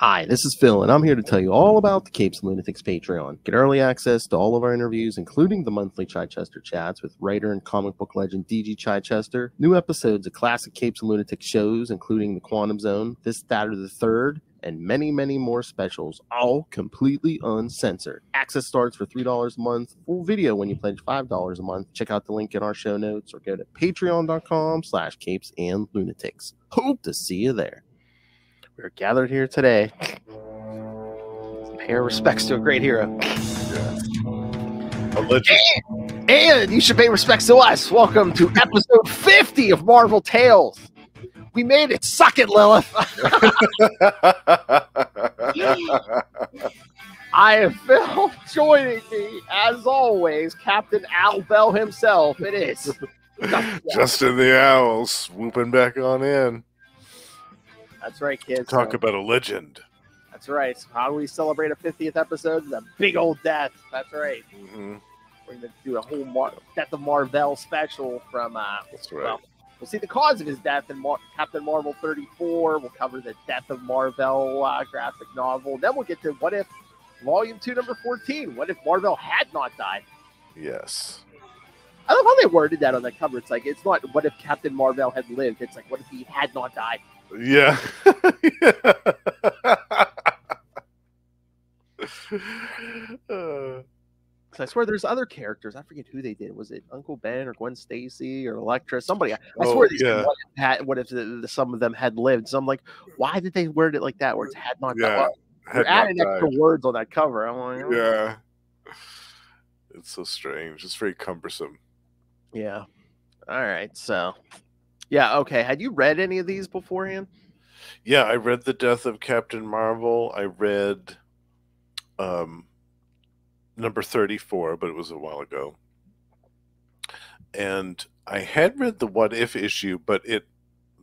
Hi, this is Phil, and I'm here to tell you all about the Capes and Lunatics Patreon. Get early access to all of our interviews, including the monthly Chichester chats with writer and comic book legend DG Chichester, new episodes of classic Capes and Lunatics shows, including The Quantum Zone, This, That, or the Third, and many, many more specials, all completely uncensored. Access starts for $3 a month, full video when you pledge $5 a month. Check out the link in our show notes or go to patreon.com/CapesandLunatics. Hope to see you there. We're gathered here today. Pay our respects to a great hero. A legend. And you should pay respects to us. Welcome to episode 50 of Mar-Vell Tales. We made it. Suck it, Lilith. I have Phil joining me, as always, Captain Al Bell himself. It is Justin the Owl swooping back on in. That's right, kids. Talk about a legend. That's right. So how do we celebrate a 50th episode? The big old death. That's right. Mm-hmm. We're going to do a whole Death of Mar-Vell special from, That's right. Well, we'll see the cause of his death in Captain Mar-Vell 34. We'll cover the Death of Mar-Vell graphic novel. Then we'll get to What If Volume 2, number 14. What if Mar-Vell had not died? Yes. I love how they worded that on the cover. It's like, it's not what if Captain Mar-Vell had lived. It's like, what if he had not died? Yeah. I swear there's other characters. I forget who they did. Was it Uncle Ben or Gwen Stacy or Elektra? Somebody. I swear they said what if some of them had lived. So I'm like, why did they word it like that? Where it's had not died. They're adding extra words on that cover. I'm like, oh. Yeah. It's so strange. It's very cumbersome. Yeah. All right. So, yeah. Okay. Had you read any of these beforehand? Yeah, I read The Death of Captain Mar-Vell. I read number 34, but it was a while ago. And I had read the What If issue, but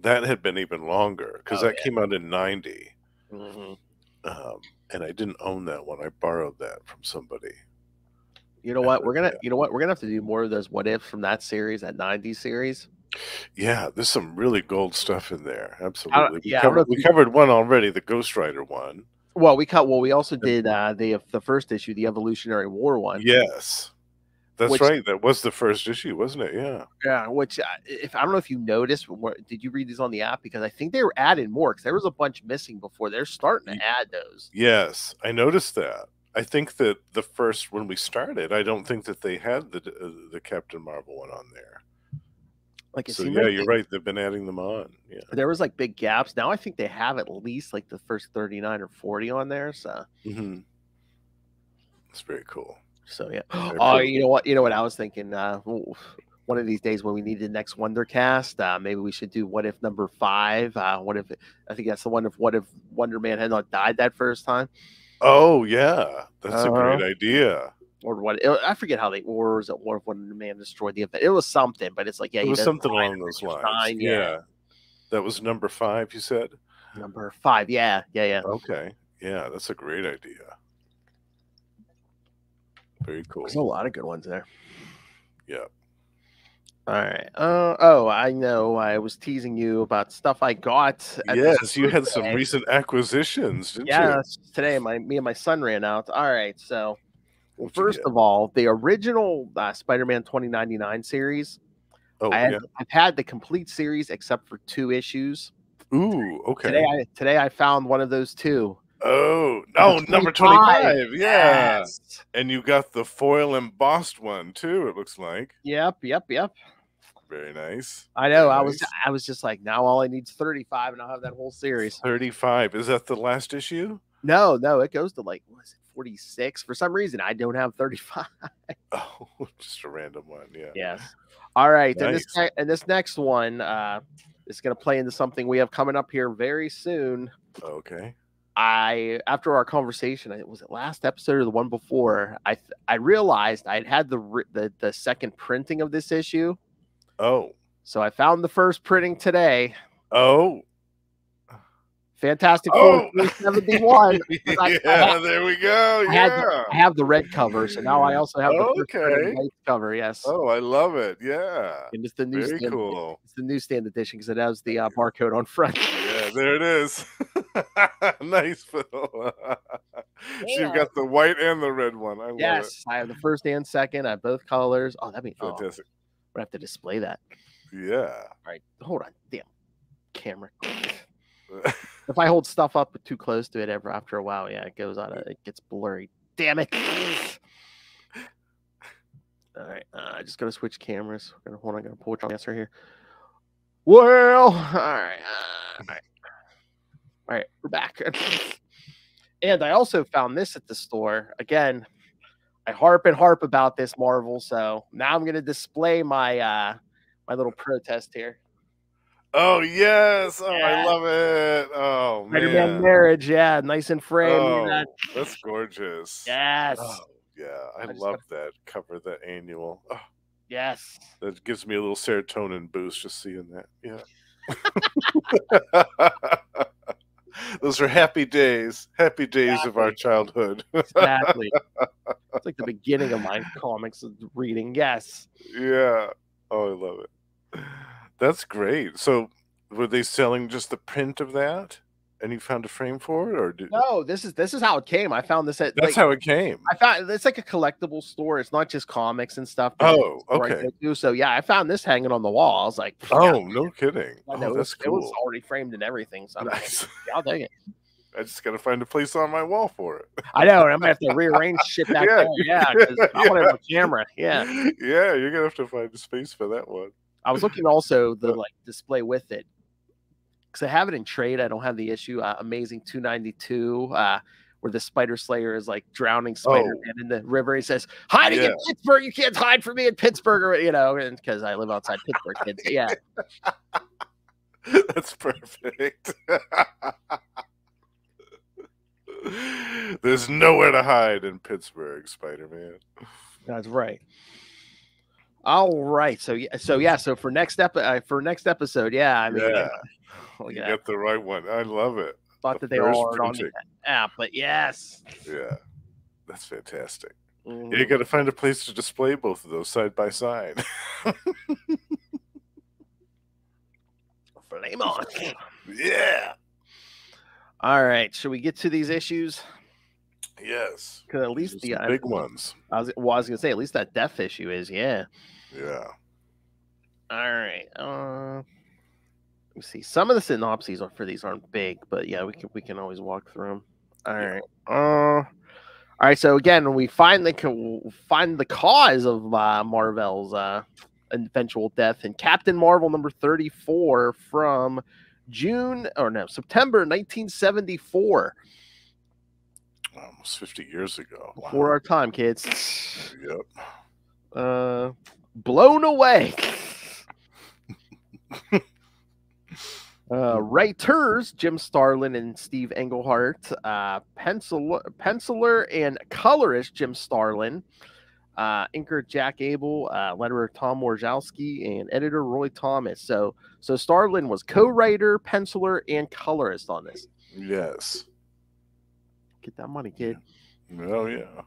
that had been even longer because that came out in 90. Mm-hmm. And I didn't own that one. I borrowed that from somebody. You know what? We're gonna have to do more of those What Ifs from that series, that 90s series. Yeah, there's some really gold stuff in there. Absolutely. We covered one already, the Ghost Rider one. Well, we also did the first issue, the Evolutionary War one. Yes. That's right. That was the first issue, wasn't it? Yeah. Yeah, which if I don't know if you noticed, did you read these on the app? Because I think they were adding more because there was a bunch missing before. They're starting to add those. Yes, I noticed that. I think that the first when we started, I don't think that they had the Captain Mar-Vell one on there. Like, so yeah, you're right. They've been adding them on. Yeah, there was like big gaps. Now I think they have at least like the first 39 or 40 on there. So it's very cool. So yeah. Oh, you know what? You know what I was thinking. One of these days when we need the next Wondercast, maybe we should do What If number 5. What if I think that's the one of What If Wonder Man had not died that first time? Oh yeah, that's a great idea. Or what? I forget how they was it. What if Wonder Man destroyed the event? It was something, but it's like it was something along those lines. Yeah, that was number 5. You said number 5. Yeah. Okay, yeah, that's a great idea. Very cool. There's a lot of good ones there. Yeah. All right. I know. I was teasing you about stuff I got. Yes, you had some recent acquisitions, didn't you? Yeah, today me and my son ran out. All right, so. Well, first of all, the original Spider-Man 2099 series. Oh, I've had the complete series except for 2 issues. Ooh, okay. Today I found one of those 2. Oh, no, number 25. Yeah. Yes. And you got the foil embossed one too, it looks like. Yep. Very nice. I know. I was just like, now all I need is 35 and I'll have that whole series. 35. Is that the last issue? No, it goes to like, what is it, 46? For some reason, I don't have 35. Oh, just a random one. Yeah. Yes. All right. Nice. And this next one is going to play into something we have coming up here very soon. Okay. After our conversation, was it last episode or the one before? I realized I had the second printing of this issue. Oh. So I found the first printing today. Oh. Fantastic Four 371. There we go. I have the red cover, so now I also have the white cover. Yes. Oh, I love it. Yeah. And it's the newsstand. Cool. It's the newsstand edition because it has the barcode on front. Yeah, there it is. Nice, Phil. So you've got the white and the red one. I love it. Yes, I have the first and second. I have both colors. Oh, that'd be Fantastic. I have to display that. Yeah. All right, hold on. Damn camera. If I hold stuff up too close to it after a while, yeah, it goes out. It gets blurry. Damn it. All right, I just gotta switch cameras. Hold on, I'm gonna pull your answer here. Well, all right, all right, we're back. And I also found this at the store. Again, I harp about this Mar-Vell, so now I'm gonna display my my little protest here. Oh yes! Oh, yeah. I love it. Oh man, Spider-Man marriage, yeah, nice and framed. Oh, that's gorgeous. Yes. Oh, yeah, I love that cover, that annual. Oh, yes, that gives me a little serotonin boost just seeing that. Yeah. Those are happy days of our childhood. Exactly. It's like the beginning of my comics reading. Yes. Yeah. Oh, I love it. That's great. So, were they selling just the print of that, and you found a frame for it, or No? This is how it came. I found this at. That's how it came. I found it's like a collectible store. It's not just comics and stuff. Oh, okay. So yeah, I found this hanging on the wall. I was like, oh, no kidding. Oh, that's cool. It was already framed and everything. So nice. Like, yeah, I'll take it. I just got to find a place on my wall for it. I know, and I'm gonna have to rearrange shit back there. Yeah, because I want to have a camera. Yeah. Yeah, you're gonna have to find a space for that one. I was looking also the display with it because I have it in trade. I don't have the issue. Amazing 292, where the Spider Slayer is like drowning Spider-Man in the river. He says, "Hiding in Pittsburgh, you can't hide from me in Pittsburgh," or, you know, and because I live outside Pittsburgh, kids. Yeah, that's perfect. There's nowhere to hide in Pittsburgh, Spider-Man. That's right. All right, so for next episode, yeah, I mean, you got the right one. I love it. Thought that they all are on the app, but yes, yeah, that's fantastic. Mm. Yeah, you got to find a place to display both of those side by side. Flame on! Yeah. All right, should we get to these issues? Yes, because at least the big ones. I was gonna say at least that death issue is Yeah. All right. Let me see. Some of the synopses for these aren't big, but yeah, we can always walk through them. All right. All right. So again, we find the cause of Mar-Vell's eventual death in Captain Mar-Vell number 34 from September 1974. Almost 50 years ago. Before our time, kids. Yep. Blown away. Writers Jim Starlin and Steve Englehart, penciler and colorist Jim Starlin, inker Jack Abel, letterer Tom Morzowski, and editor Roy Thomas. So Starlin was co-writer, penciler, and colorist on this. Yes. Get that money, kid. Oh yeah.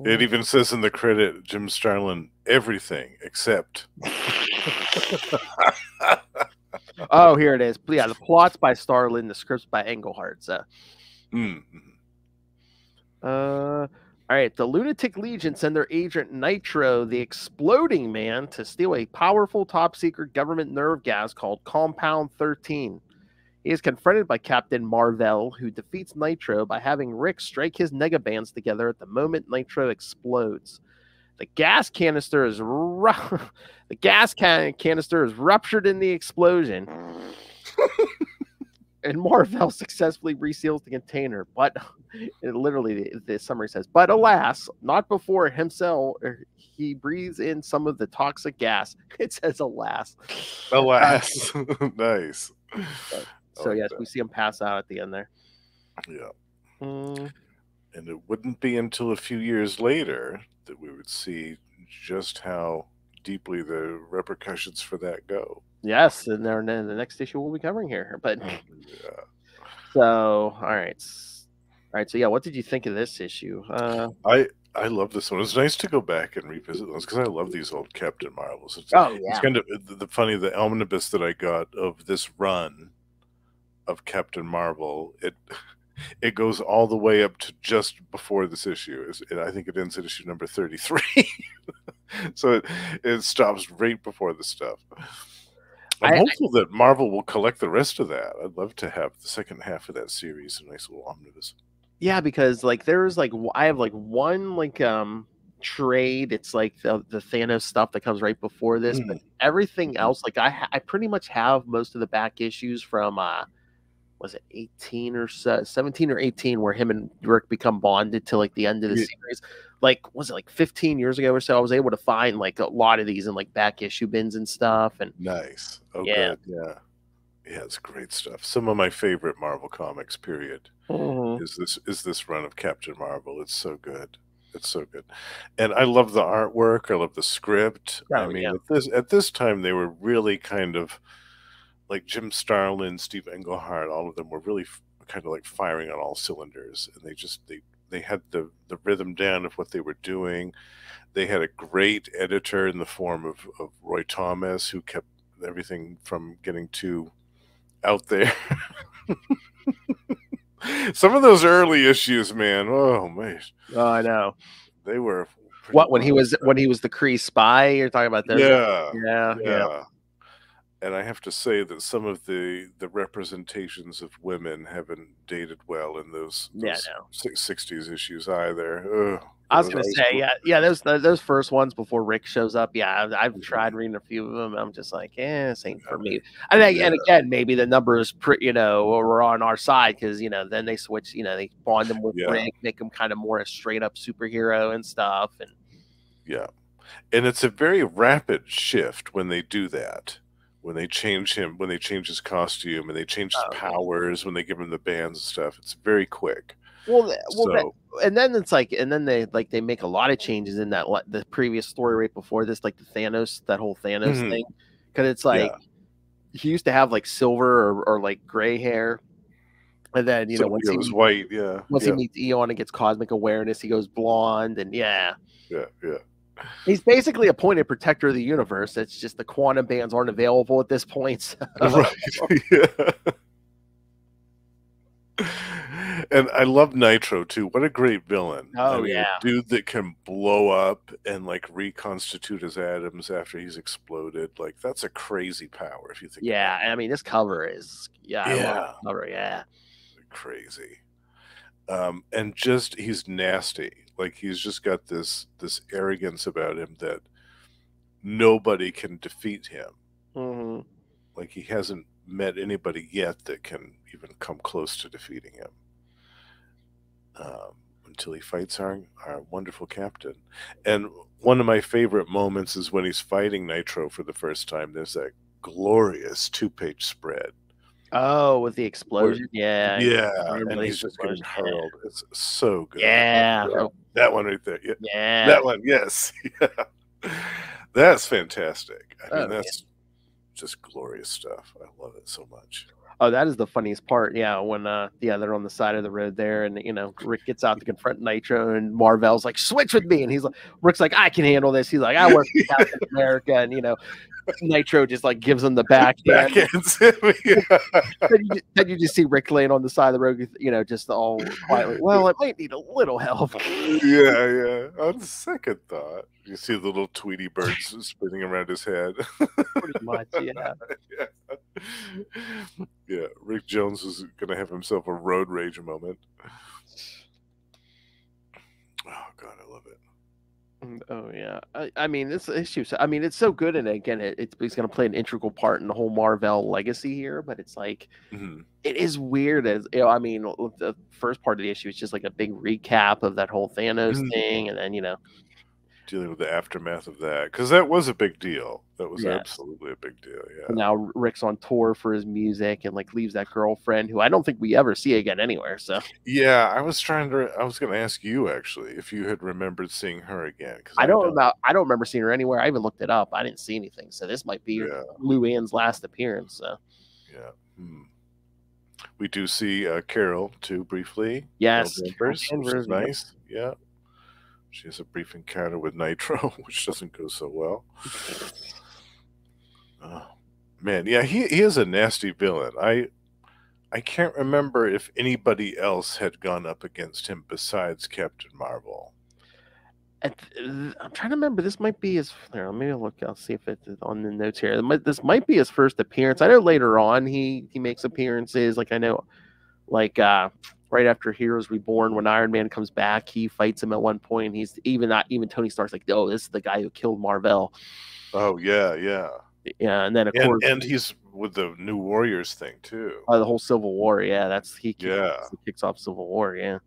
It even says in the credit, Jim Starlin, everything except. Oh, here it is. Yeah, the plots by Starlin, the scripts by Englehart. So. All right, the Lunatic Legion send their agent Nitro, the Exploding Man, to steal a powerful top-secret government nerve gas called Compound 13. He is confronted by Captain Mar-Vell, who defeats Nitro by having Rick strike his negabands together at the moment Nitro explodes. The gas canister is ruptured in the explosion, and Mar-Vell successfully reseals the container. But literally, the summary says, "But alas, not before himself he breathes in some of the toxic gas." It says, "Alas." Alas, nice. So yes, we see him pass out at the end there. Yeah. And it wouldn't be until a few years later that we would see just how deeply the repercussions for that go. Yes, and then the next issue we'll be covering here. But so all right. So yeah, what did you think of this issue? I love this one. It's nice to go back and revisit those because I love these old Captain Mar-Vells. It's kind of the omnibus that I got of this run of of Captain Mar-Vell, it goes all the way up to just before this issue. I think it ends at issue number 33. So it stops right before the stuff. I'm hopeful that Mar-Vell will collect the rest of that. I'd love to have the second half of that series, a nice little omnibus. Yeah, because like there's like I have like one like trade. It's like the Thanos stuff that comes right before this, but everything else, like I pretty much have most of the back issues from was it 18 or 17 or 18 where him and Rick become bonded till like the end of the series. Like was it like 15 years ago or so? I was able to find like a lot of these in like back issue bins and stuff. And nice. Oh, yeah. Good. Yeah. Yeah, it's great stuff. Some of my favorite Mar-Vell comics, period, is this run of Captain Mar-Vell. It's so good. It's so good. And I love the artwork. I love the script. I mean, at this time they were really kind of like Jim Starlin, Steve Englehart, all of them were really kind of like firing on all cylinders, and they had the rhythm down of what they were doing. They had a great editor in the form of Roy Thomas, who kept everything from getting too out there. Some of those early issues, man. Oh man. Oh, I know. They were when he was the Kree spy. You're talking about those? Yeah. And I have to say that some of the representations of women haven't dated well in those 60s issues either. Ugh. I was going to say, those first ones before Rick shows up. Yeah, I've tried reading a few of them. I'm just like, this ain't for me. And again, maybe the numbers, were on our side because then they switch. They bond them with Rick, make him kind of more a straight up superhero and stuff. And and it's a very rapid shift when they do that. When they change him, when they change his costume, and they change his powers, when they give him the bands and stuff, it's very quick. And then it's like, they make a lot of changes in the previous story right before this, like that whole Thanos thing, because it's like he used to have like silver or like gray hair, and then once he was white, once he meets Eon and gets cosmic awareness, he goes blonde, and he's basically a appointed protector of the universe. It's just the quantum bands aren't available at this point. So. Right. And I love Nitro too. What a great villain. A dude that can blow up and like reconstitute his atoms after he's exploded. Like that's a crazy power if you think about it. I mean this cover is I love the cover, crazy. And just he's nasty. Like he's just got this arrogance about him that nobody can defeat him. Like he hasn't met anybody yet that can even come close to defeating him. Until he fights our wonderful captain. And one of my favorite moments is when he's fighting Nitro for the first time. There's that glorious 2-page spread. Oh, with the explosion. And he's just getting hurled. It's so good. That one right there. That one, yes. That's fantastic. I mean, that's just glorious stuff. I love it so much. Oh, that is the funniest part. Yeah, when they're on the side of the road there, and Rick gets out to confront Nitro, and Mar-Vell's like, "Switch with me," and he's like, Rick's like, "I can handle this." He's like, "I work for Captain America," and Nitro just like gives him the backhand. Then you just see Rick laying on the side of the road, just all quietly. Well, it might need a little help. On second thought, you see the little Tweety birds spinning around his head. Pretty much, Rick Jones is going to have himself a road rage moment. Oh God, I love it. Oh yeah, I mean this issue. I mean it's so good, and again, it's going to play an integral part in the whole Mar-Vell legacy here. But it's like it is weird as I mean the first part of the issue is just like a big recap of that whole Thanos thing, and then dealing with the aftermath of that, because that was a big deal. That was absolutely a big deal. Now Rick's on tour for his music and like leaves that girlfriend who I don't think we ever see again anywhere. So I was going to ask you actually if you had remembered seeing her again, because I don't remember seeing her anywhere. I even looked it up. I didn't see anything. So this might be Lou Ann's last appearance. So we do see Carol too briefly. Yes, which is nice. Yeah. She has a brief encounter with Nitro, which doesn't go so well. Oh, man. Yeah, he is a nasty villain. I can't remember if anybody else had gone up against him besides Captain Mar-Vell. I'm trying to remember. This might be his. Let me look. I'll see if it's on the notes here. This might be his first appearance. I know later on he makes appearances. Like I know, like right after Heroes Reborn, when Iron Man comes back, he fights him at one point. He's even Tony Stark's like, oh, this is the guy who killed Mar-Vell. Oh yeah, yeah. Yeah, and then of course, and he's with the New Warriors thing too. The whole Civil War, yeah, he kicks off Civil War, yeah.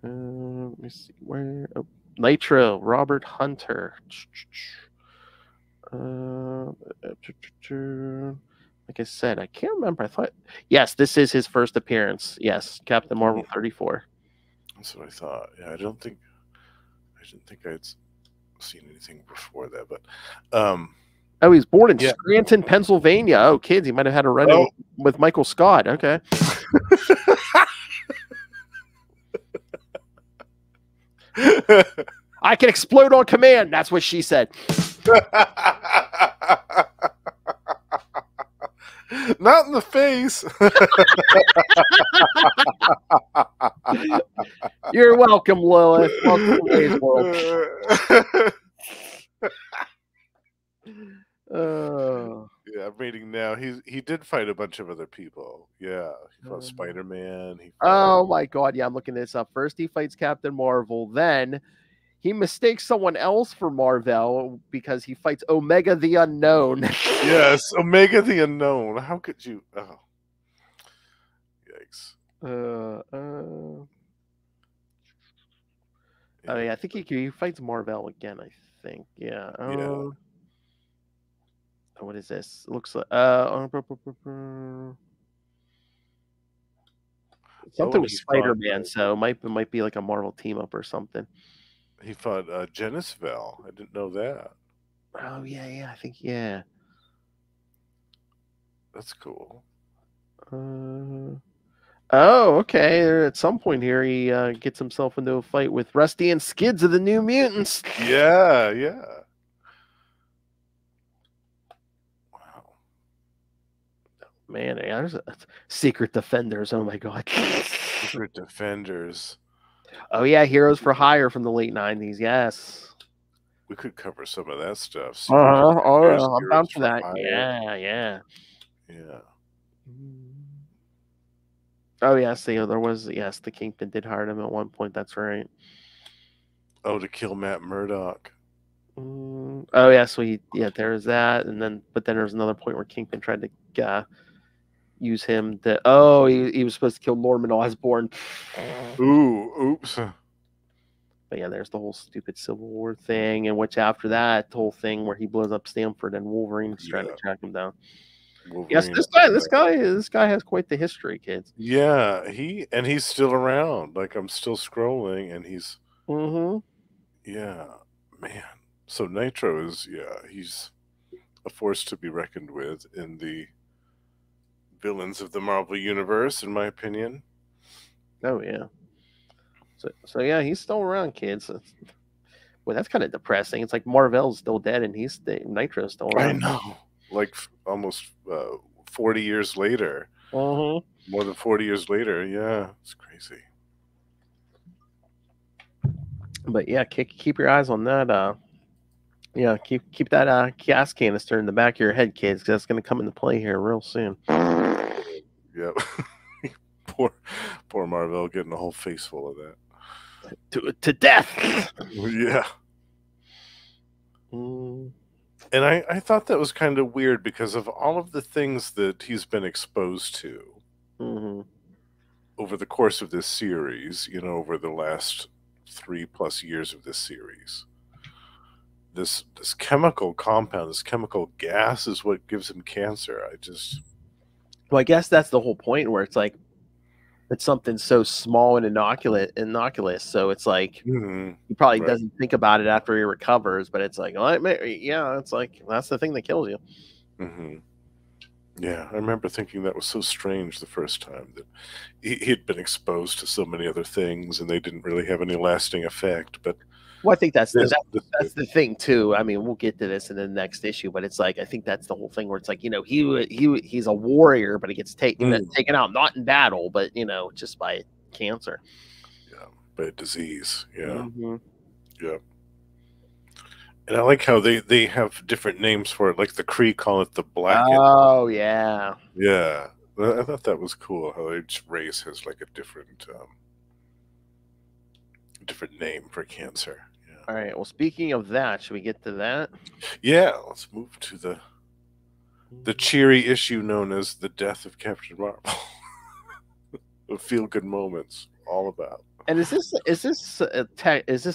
Let me see where. Oh, Nitro, Robert Hunter. Like I said, I can't remember. I thought, yes, this is his first appearance. Yes, Captain Marvel 34. That's what I thought. Yeah, I didn't think I'd seen anything before that, but oh, he's born in Scranton, Pennsylvania. Oh, kids, he might have had a run with Michael Scott. Okay. I can explode on command. That's what she said. Not in the face. You're welcome, Lilith. Welcome to today's world. Yeah, I'm reading now. He did fight a bunch of other people. Yeah, he fought Spider-Man. Oh my God! Yeah, I'm looking this up. First, he fights Captain Marvel. Then he mistakes someone else for Mar-Vell because he fights Omega the Unknown. Yes, Omega the Unknown. How could you? Oh, yikes! I mean, I think he fights Mar-Vell again. I think. Yeah. What is this? It looks like something with Spider-Man, so it might be like a Marvel team up or something. He fought Genisville. I didn't know that. Oh yeah, I think that's cool. Oh, okay. At some point here, he gets himself into a fight with Rusty and Skids of the New Mutants. Yeah. Man, there's Secret Defenders. Oh my God. Secret Defenders. Oh yeah, Heroes for Hire from the late 90s. Yes. We could cover some of that stuff. I'm down for that. Yeah. Oh yeah, see, there was the Kingpin did hire him at one point. That's right. Oh, to kill Matt Murdock. Oh yeah, so there's that, but then there's another point where Kingpin tried to use him to. Oh, he was supposed to kill Norman Osborn. Ooh, oops. But yeah, there's the whole stupid Civil War thing, and which after that, the whole thing where he blows up Stamford and Wolverine's trying to track him down. Yes, this guy has quite the history, kids. Yeah, he's still around. Like I'm still scrolling, and he's. Yeah, man. So Nitro is he's a force to be reckoned with in the villains of the Marvel universe, in my opinion. Oh yeah. So yeah, he's still around, kids. Well, that's kind of depressing. It's like Mar-Vell's still dead, and Nitro's still around. I know. Like almost 40 years later. More than 40 years later. Yeah, it's crazy. But yeah, keep your eyes on that. Yeah, keep that gas canister in the back of your head, kids, because that's going to come into play here real soon. Yep. Poor Mar-Vell getting a whole face full of that. To death. Yeah. And I thought that was kind of weird because of all of the things that he's been exposed to over the course of this series, over the last 3+ years of this series. This chemical compound, this chemical gas is what gives him cancer. Well, I guess that's the whole point where it's like it's something so small and innocuous. So it's like he probably doesn't think about it after he recovers, but it's like, it's like that's the thing that kills you. Yeah, I remember thinking that was so strange the first time that he'd been exposed to so many other things and they didn't really have any lasting effect. But Well, I think that's the thing too. I mean, we'll get to this in the next issue, but it's like I think that's the whole thing where it's like, you know, he's a warrior, but he gets taken out not in battle, but you know, just by cancer. Yeah, by a disease. Yeah, mm-hmm. Yeah. And I like how they have different names for it, like the Kree call it the Black. Oh yeah, yeah. I thought that was cool. How each race has like a different name for cancer. Yeah. All right. Well, speaking of that, should we get to that? Yeah. Let's move to the cheery issue known as the death of Captain Marvel. The feel-good moments, all about. And is this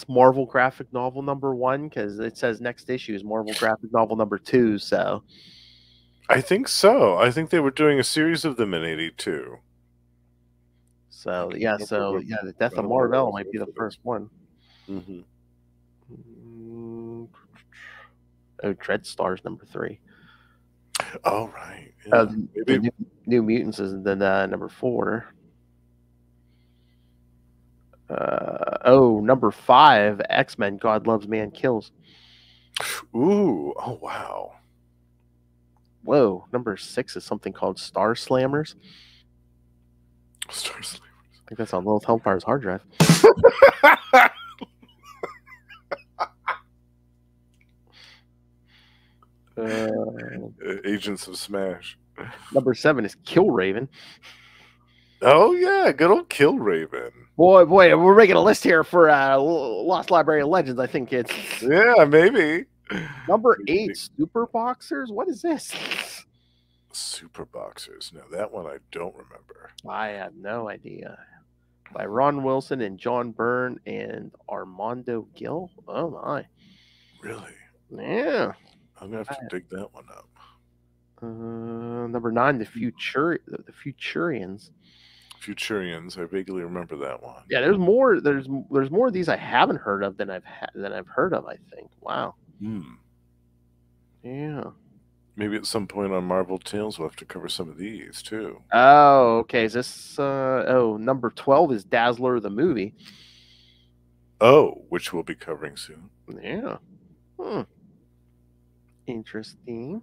Marvel graphic novel #1? Because it says next issue is Marvel graphic novel #2. So I think so. I think they were doing a series of them in '82. So yeah, the death of Mar-Vell might be the first one. Mm-hmm. Oh, Dreadstar's #3. Oh right. Yeah. The New Mutants is then #4. #5, X-Men, God Loves Man Kills. Ooh, oh wow. Whoa, #6 is something called Star Slammers. Star Slammers. I think that's on Lilith Hellfire's hard drive. Agents of Smash. #7 is Kill Raven. Oh yeah, good old Kill Raven. Boy, we're making a list here for Lost Library of Legends. I think it's maybe. #8, Super Boxers. What is this? Super Boxers. Now that one I don't remember. I have no idea. By Ron Wilson and John Byrne and Armando Gill. Oh my! Really? Yeah. I'm gonna have to dig that one up. #9, the Futurians. Futurians. I vaguely remember that one. Yeah, there's more. There's more of these I haven't heard of than I've heard of. I think. Wow. Yeah. Maybe at some point on Marvel Tales we'll have to cover some of these too. Oh, okay. Is this #12 is Dazzler the movie. Oh, which we'll be covering soon. Yeah. Interesting.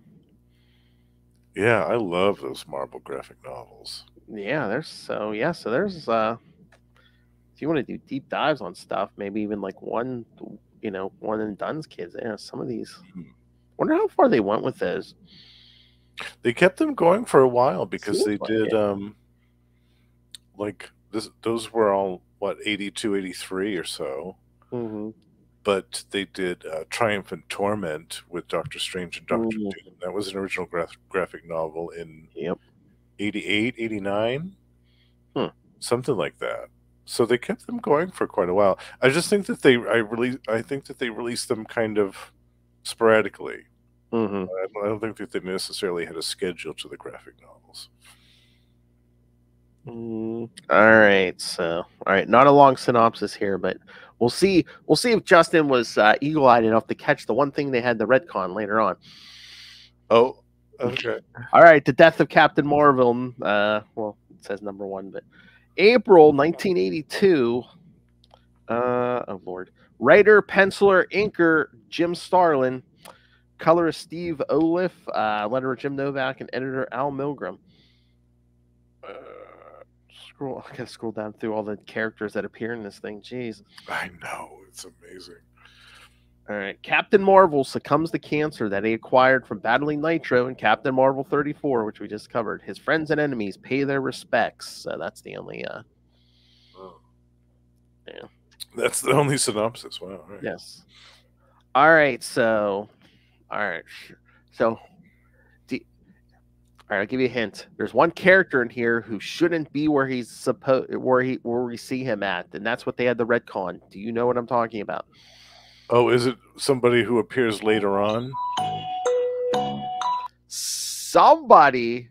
Yeah, I love those Marvel graphic novels. Yeah, there's if you want to do deep dives on stuff, maybe even like one and Dunn's Kids. Yeah, some of these. Wonder how far they went with those. They kept them going for a while because they did like this. Those were all 82, 83 or so. Mm-hmm. But they did Triumph and Torment with Doctor Strange and Doctor Doom. That was an original graphic novel in 88, 89, something like that. So they kept them going for quite a while. I just think that they released them kind of sporadically. I don't think that they necessarily had a schedule to the graphic novels. All right, not a long synopsis here, but we'll see if Justin was eagle-eyed enough to catch the one thing they had the retcon later on. Oh, okay. All right, the death of Captain Mar-Vell. Well, it says #1, but April 1982. Oh Lord. Writer, penciler, inker Jim Starlin, colorist Steve Oliff, letterer Jim Novak, and editor Al Milgram. I gotta scroll down through all the characters that appear in this thing. Jeez. I know, it's amazing. All right. Captain Marvel succumbs to cancer that he acquired from battling Nitro in Captain Marvel 34, which we just covered. His friends and enemies pay their respects. So that's the only yeah. That's the only synopsis. Wow. Right. Yes. All right, so I'll give you a hint. There's one character in here who shouldn't be where he's supposed, where we see him at, and that's what they had the retcon. Do you know what I'm talking about? Oh, is it somebody who appears later on? Somebody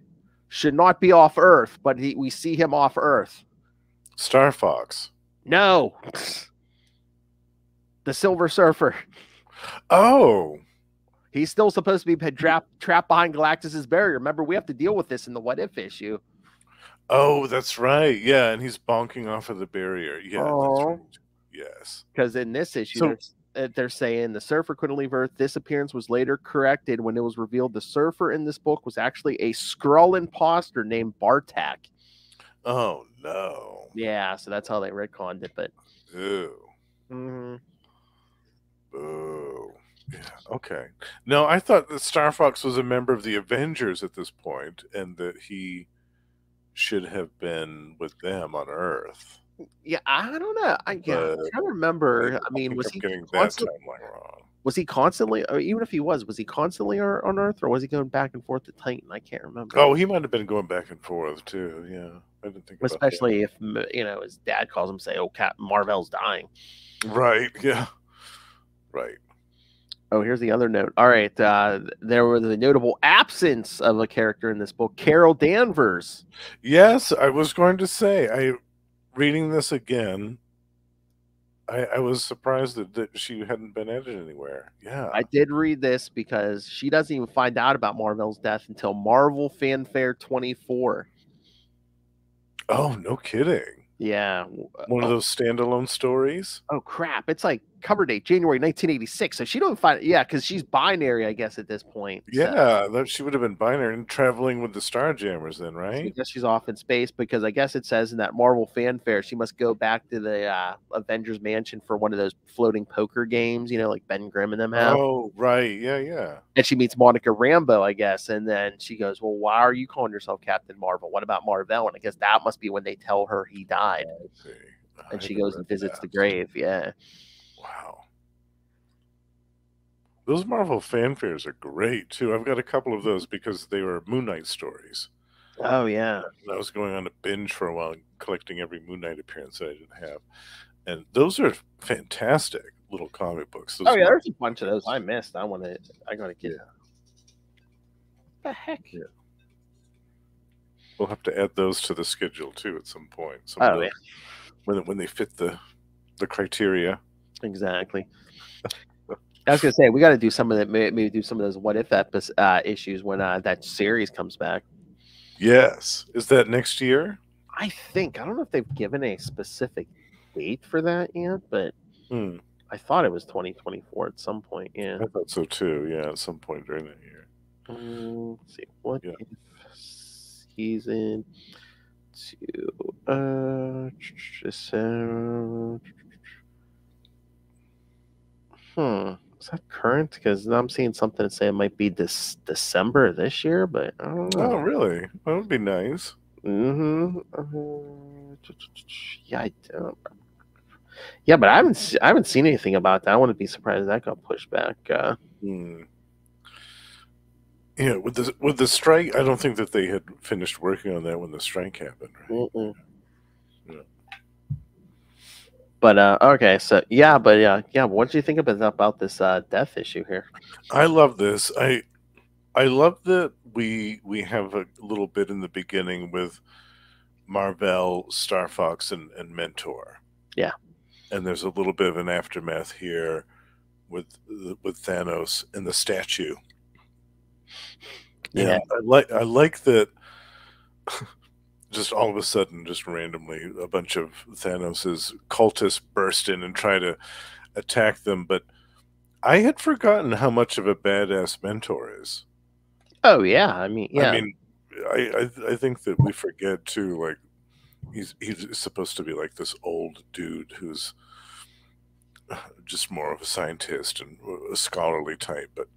should not be off Earth, but we see him off Earth. Star Fox. No. The Silver Surfer. Oh. He's still supposed to be trapped behind Galactus's barrier. Remember, we have to deal with this in the What If issue. Oh, that's right. Yeah, and he's bonking off of the barrier. Yeah, that's right. Yes. Because in this issue, they're saying the Surfer couldn't leave Earth. This appearance was later corrected when it was revealed the Surfer in this book was actually a Skrull imposter named Bartak. Oh no! Yeah, so that's how they retconned it. But ew, mm-hmm. Oh, yeah. Okay. No, I thought that Star Fox was a member of the Avengers at this point, and that he should have been with them on Earth. Yeah, I don't know. I'm trying to remember. I mean, was he getting that timeline wrong? Was he constantly, or even if he was he constantly on Earth, or was he going back and forth to Titan? I can't remember. Oh, he might have been going back and forth too. Yeah, I didn't think. Especially if his dad calls him, say, "Oh, Captain Mar-Vell's dying." Right. Yeah. Right. Oh, here's the other note. All right, there was a notable absence of a character in this book, Carol Danvers. Yes, I was going to say, reading this again, I was surprised that she hadn't been added anywhere. Yeah. I did read this because she doesn't even find out about Mar-Vell's death until Marvel Fanfare 24. Oh, no kidding. Yeah. One of those standalone stories? Oh, crap. It's like cover date, January 1986. So she don't find it. Yeah, because she's binary, I guess, at this point. Yeah, so. She would have been binary and traveling with the Starjammers then, right? So I guess she's off in space because I guess it says in that Marvel Fanfare she must go back to the Avengers Mansion for one of those floating poker games, like Ben Grimm and them have. Oh, right. Yeah, yeah. And she meets Monica Rambeau, I guess. And then she goes, well, why are you calling yourself Captain Mar-Vell? What about Mar-Vell? And I guess that must be when they tell her he died. And she goes and visits the grave. Yeah. Wow. Those Marvel fanfares are great, too. I've got a couple of those because they were Moon Knight stories. Oh, yeah. I was going on a binge for a while and collecting every Moon Knight appearance that I didn't have. And those are fantastic little comic books. Those there's a bunch of those I missed. I gotta get. Yeah. What the heck? Yeah. We'll have to add those to the schedule, too, at some point. Yeah. When they fit the criteria. Exactly. I was gonna say we got to do some of that. Maybe do some of those what if issues when that series comes back. Yes, is that next year? I think. I don't know if they've given a specific date for that yet, but I thought it was 2024 at some point. Yeah, I thought so too. Yeah, at some point during that year. Let's see what if season 2. Is that current? Because I'm seeing something that say it might be this December this year, but I don't know. Oh, really? That would be nice. Yeah, I don't. Yeah, but I haven't seen anything about that. I wouldn't be surprised if that got pushed back. Yeah, with the strike, I don't think that they had finished working on that when the strike happened. Right? Yeah. But okay, so yeah. What do you think about this death issue here? I love this. I love that we have a little bit in the beginning with Mar-Vell, Star Fox, and Mentor. Yeah, and there's a little bit of an aftermath here with Thanos and the statue. Yeah, and I like that. Just all of a sudden, just randomly, a bunch of Thanos's cultists burst in and try to attack them. But I had forgotten how much of a badass Mentor is. Oh yeah, I mean, I think that we forget too. Like he's supposed to be like this old dude who's just more of a scientist and a scholarly type, but.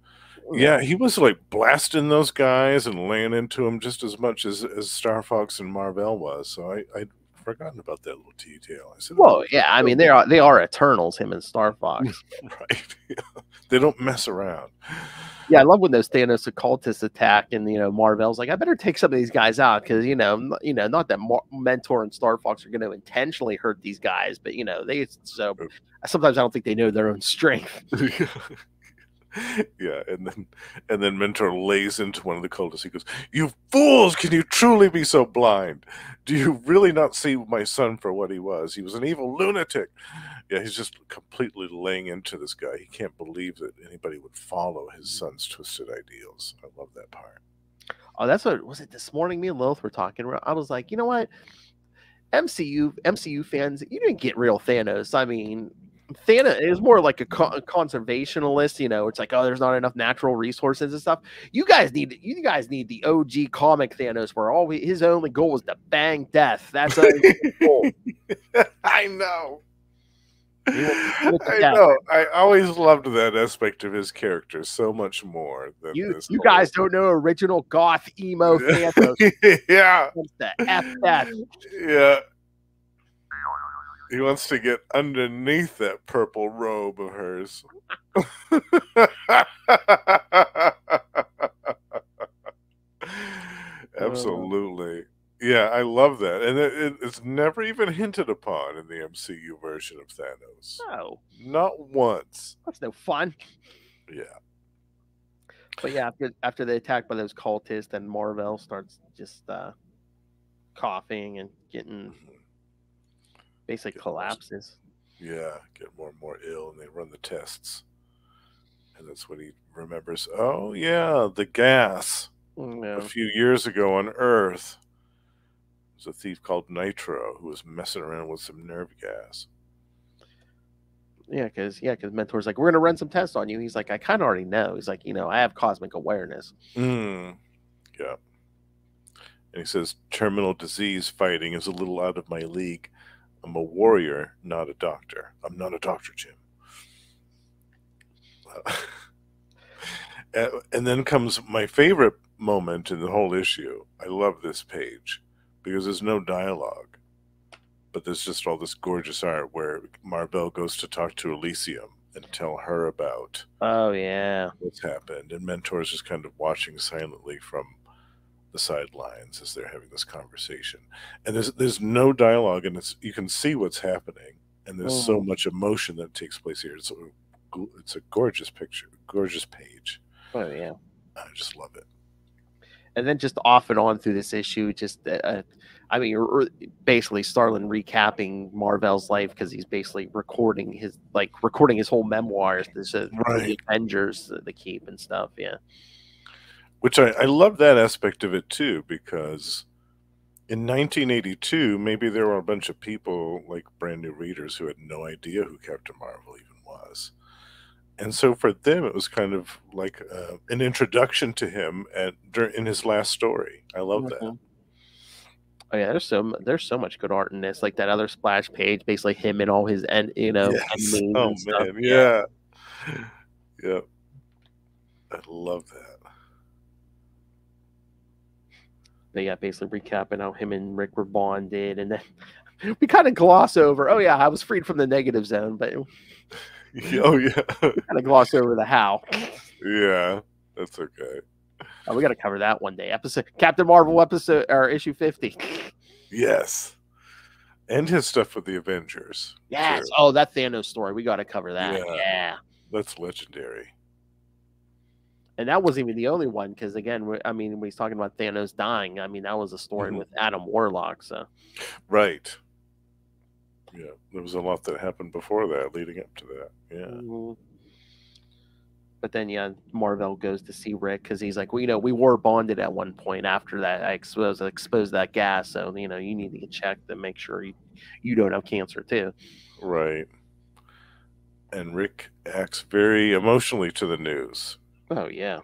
Yeah, he was like blasting those guys and laying into them just as much as Star Fox and Mar-Vell was. So I'd forgotten about that little detail. I said, well, yeah, I mean they are Eternals, him and Star Fox, right? Yeah. They don't mess around. Yeah, I love when those Thanos occultists attack, and Mar-Vell's like, I better take some of these guys out because not that Mentor and Star Fox are going to intentionally hurt these guys, but sometimes I don't think they know their own strength. Yeah, and then Mentor lays into one of the cultists. He goes, "You fools! Can you truly be so blind? Do you really not see my son for what he was? He was an evil lunatic." Yeah, he's just completely laying into this guy. He can't believe that anybody would follow his son's twisted ideals. I love that part. Oh, that's what was it this morning? Me and Lilith were talking. I was like, you know what, MCU fans, you didn't get real Thanos. I mean. Thanos is more like a conservationalist, you know. It's like, oh, there's not enough natural resources and stuff. You guys need the OG comic Thanos, where his only goal was to bang death. That's a goal. I know. I know. I always loved that aspect of his character so much more than this. You guys don't know original goth emo Thanos. Yeah. The F death. Yeah. He wants to get underneath that purple robe of hers. Absolutely. Yeah, I love that. And it's never even hinted upon in the MCU version of Thanos. No. Not once. That's no fun. Yeah. But yeah, after the attack by those cultists, then Mar-Vell starts just coughing and getting basically collapses. Yeah, get more and more ill, and they run the tests. And that's when he remembers, oh, yeah, the gas. Yeah. A few years ago on Earth, there was a thief called Nitro who was messing around with some nerve gas. Yeah, because Mentor's like, we're gonna run some tests on you. He's like, I kind of already know. He's like, you know, I have cosmic awareness. Yeah. And he says, terminal disease fighting is a little out of my league. I'm a warrior, not a doctor. I'm not a doctor, Jim. And then comes my favorite moment in the whole issue. I love this page because there's no dialogue, but there's just all this gorgeous art where Mar-Vell goes to talk to Elysium and tell her about what's happened, and Mentor's just kind of watching silently from the sidelines as they're having this conversation. And there's no dialogue, and you can see what's happening, and there's so much emotion that takes place here. It's a gorgeous picture, gorgeous page. Oh yeah, I just love it. And then just off and on through this issue, just I mean, basically Starlin recapping Mar-Vell's life because he's basically recording his whole memoirs, the Avengers, the Keep and stuff. Yeah, which I love that aspect of it too, because in 1982, maybe there were a bunch of people, like brand new readers, who had no idea who Captain Mar-Vell even was. And so for them, it was kind of like an introduction to him in his last story. I love that. Oh yeah, there's so much good art in this. Like that other splash page, basically him and all his enemies. Oh man, stuff. Yeah. I love that. But yeah, basically recapping how him and Rick were bonded, and then we kind of gloss over. Oh yeah, I was freed from the negative zone, but we kind of gloss over the how. Yeah, that's okay. We got to cover that one day. Captain Mar-Vell or issue 50. Yes, and his stuff with the Avengers. Yes. Too. Oh, that Thanos story. We got to cover that. Yeah, that's legendary. And that wasn't even the only one, because again, I mean, when he's talking about Thanos dying, I mean, that was a story with Adam Warlock. So, right. Yeah, there was a lot that happened before that, leading up to that. Yeah. But then, yeah, Mar-Vell goes to see Rick because he's like, well, you know, we were bonded at one point. After that, I exposed that gas, so you know, you need to get checked to make sure you don't have cancer too. Right. And Rick acts very emotionally to the news. Oh yeah.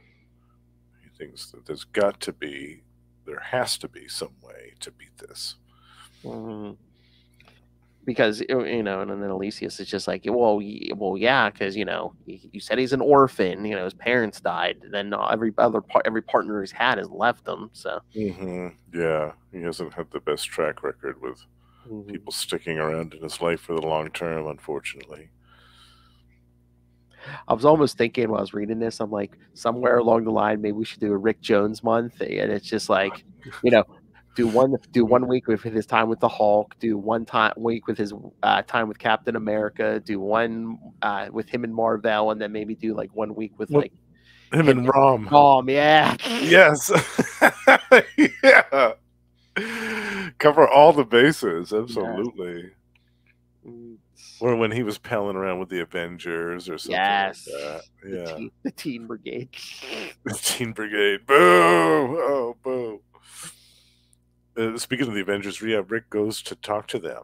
He thinks that there has to be some way to beat this. Because, you know, and then Elysius is just like, well, yeah, because, you know, you said he's an orphan, you know, his parents died, then every partner he's had has left him, so. Yeah, he hasn't had the best track record with people sticking around in his life for the long term, unfortunately. I was almost thinking while I was reading this, I'm like, somewhere along the line, maybe we should do a Rick Jones month, and it's just like, you know, do one week with his time with the Hulk, do one week with his time with Captain America, do one with him and Mar-Vell, and then maybe do like 1 week with like him and Rom. Yeah. Yes. Yeah. Cover all the bases, absolutely. Yeah. Or when he was palling around with the Avengers or something like that. Yeah. The Teen Brigade. The Teen Brigade. Boo! Oh, boo. Speaking of the Avengers, Rick goes to talk to them.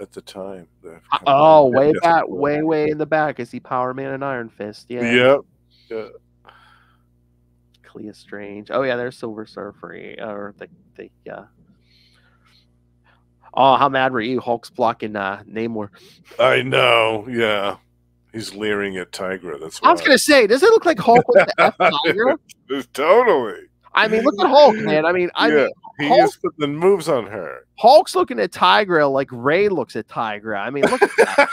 at the time. Oh, way back, way in the back. I see Power Man and Iron Fist. Yeah. Yep. Yeah. Clea Strange. Oh yeah, there's Silver Surfer. Or the Oh, how mad were you? Hulk's blocking Namor. I know. Yeah. He's leering at Tigra. That's why. I was gonna say, does it look like Hulk with the F Tigra? Totally. I mean, look at Hulk, man. I mean, he is putting moves on her. Hulk's looking at Tigra like Ray looks at Tigra. I mean, look at that.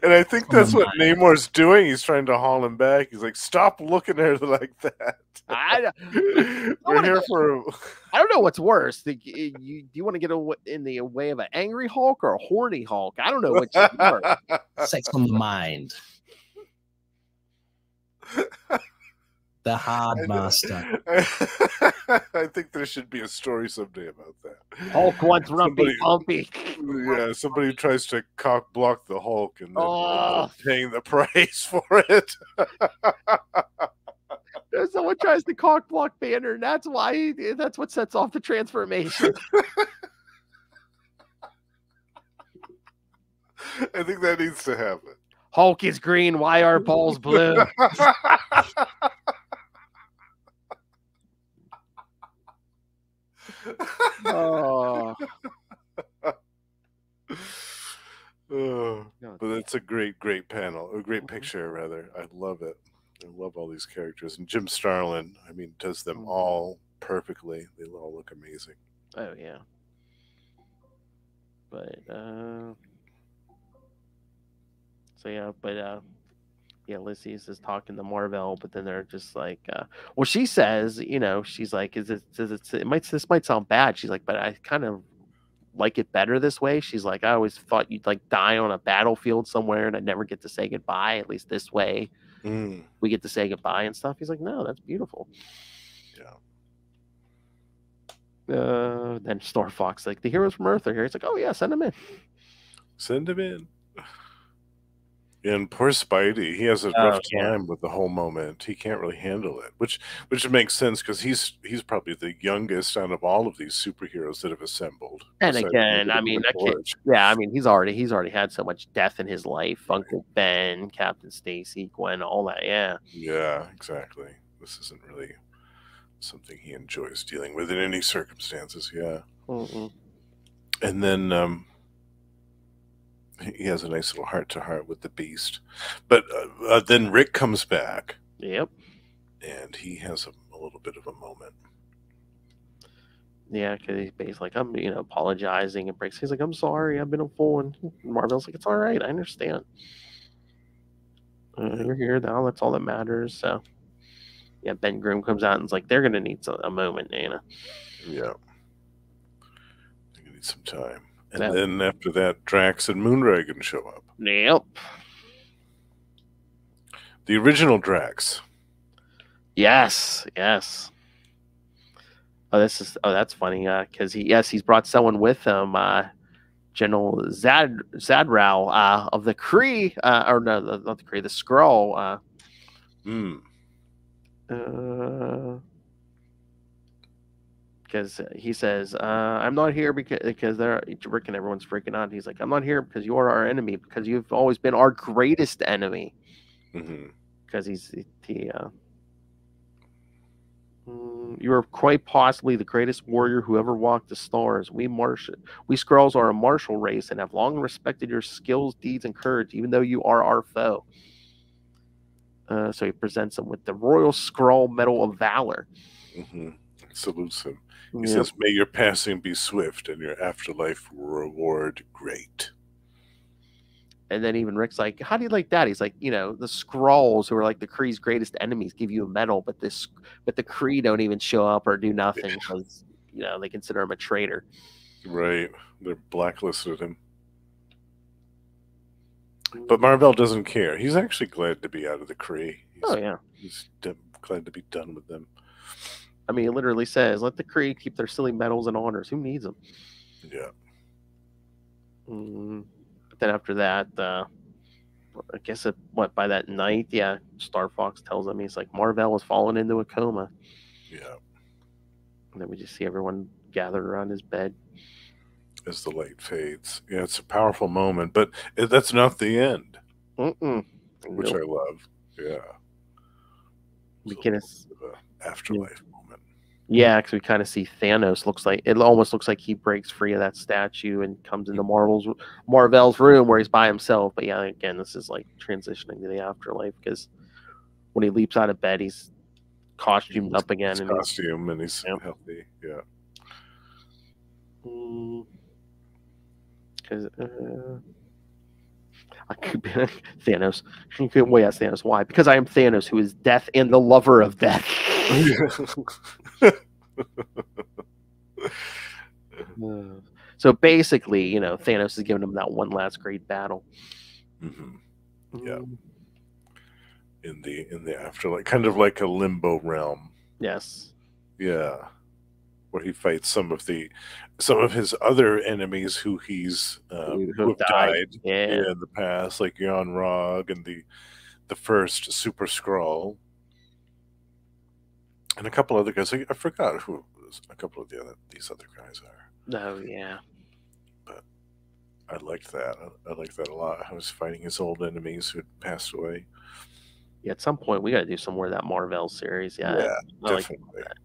And I think that's what Namor's doing. He's trying to haul him back. He's like, "Stop looking at her like that." We're here for. I don't know what's worse. Do you want to get in the way of an angry Hulk or a horny Hulk? I don't know which is worse. Sex on the mind. The hard master. I think there should be a story someday about that. Hulk wants Rumpy Pumpy. Yeah, somebody tries to cock block the Hulk and then paying the price for it. Someone tries to cock block Banner, and that's what sets off the transformation. I think that needs to happen. Hulk is green. Why are balls blue? Oh. But it's a great panel, a great picture rather. I love it. I love all these characters, and Jim Starlin, I mean, does them all perfectly. They all look amazing. Oh yeah. But Ulysses is talking to Mar-Vell, but then they're just like, well, she says, she's like, this might sound bad. She's like, but I kind of like it better this way. She's like, I always thought you'd like die on a battlefield somewhere and I'd never get to say goodbye. At least this way, we get to say goodbye and stuff. He's like, no, that's beautiful. Yeah. Then Star Fox, like, the heroes from Earth are here. He's like, oh yeah, send them in. Send them in. And poor Spidey, he has a rough time with the whole moment. He can't really handle it, which makes sense because he's probably the youngest out of all of these superheroes that have assembled. And again, I mean, that kid, I mean, he's already had so much death in his life. Uncle Ben, Captain Stacy, Gwen, all that. Yeah. Yeah, exactly. This isn't really something he enjoys dealing with in any circumstances. Yeah. And then he has a nice little heart-to-heart with the Beast. But then Rick comes back. Yep. And he has a little bit of a moment. Yeah, because he's basically like, I'm, apologizing, and breaks. He's like, I'm sorry, I've been a fool. And Mar-Vell's like, it's all right, I understand. You're here now, that's all that matters. So, yeah, Ben Grimm comes out and is like, they're going to need a moment, Nana. Yeah. They're going to need some time. And then after that, Drax and Moondragon show up. Yep. The original Drax. Yes. Oh, that's funny. Because he's brought someone with him. General Zadrow of the Kree, or no, not the Kree, the Skrull. Because he says, I'm not here because Rick and everyone's freaking out. He's like, I'm not here because you are our enemy, because you've always been our greatest enemy. Because you are quite possibly the greatest warrior who ever walked the stars. We Skrulls are a martial race and have long respected your skills, deeds, and courage, even though you are our foe. So he presents him with the Royal Skrull Medal of Valor. Salutes him. He says, may your passing be swift and your afterlife reward great. And then even Rick's like, how do you like that? He's like, the Skrulls, who are like the Kree's greatest enemies, give you a medal, but the Kree don't even show up or do nothing because, they consider him a traitor. Right. They're blacklisted him. But Mar-Vell doesn't care. He's actually glad to be out of the Kree. He's glad to be done with them. I mean, it literally says, let the Kree keep their silly medals and honors. Who needs them? Yeah. But then after that, I guess by that night, Star Fox tells him, he's like, Mar-Vell has fallen into a coma. Yeah. And then we just see everyone gathered around his bed. as the light fades. Yeah, it's a powerful moment, but that's not the end, which I love. Yeah. We get an afterlife moment. Yeah, because we kind of see Thanos. It almost looks like he breaks free of that statue and comes into Mar-Vell's room where he's by himself. But yeah, again, this is like transitioning to the afterlife, because when he leaps out of bed, he's costumed up again. And he's healthy. Yeah. Because I could be Thanos. You could ask Thanos why? Because I am Thanos, who is death and the lover of death. So basically, you know, Thanos is giving him that one last great battle. Yeah. In the afterlife, kind of like a limbo realm. Yes. Yeah. Where he fights some of his other enemies who he's who have died in the past, like Jan Rog and the first Super Skrull, and a couple other guys. I forgot who a couple of these other guys are. Oh yeah. But I liked that. I liked that a lot. I was fighting his old enemies who had passed away. Yeah, at some point we got to do some more of that Mar-Vell series. Yeah, definitely. Like that.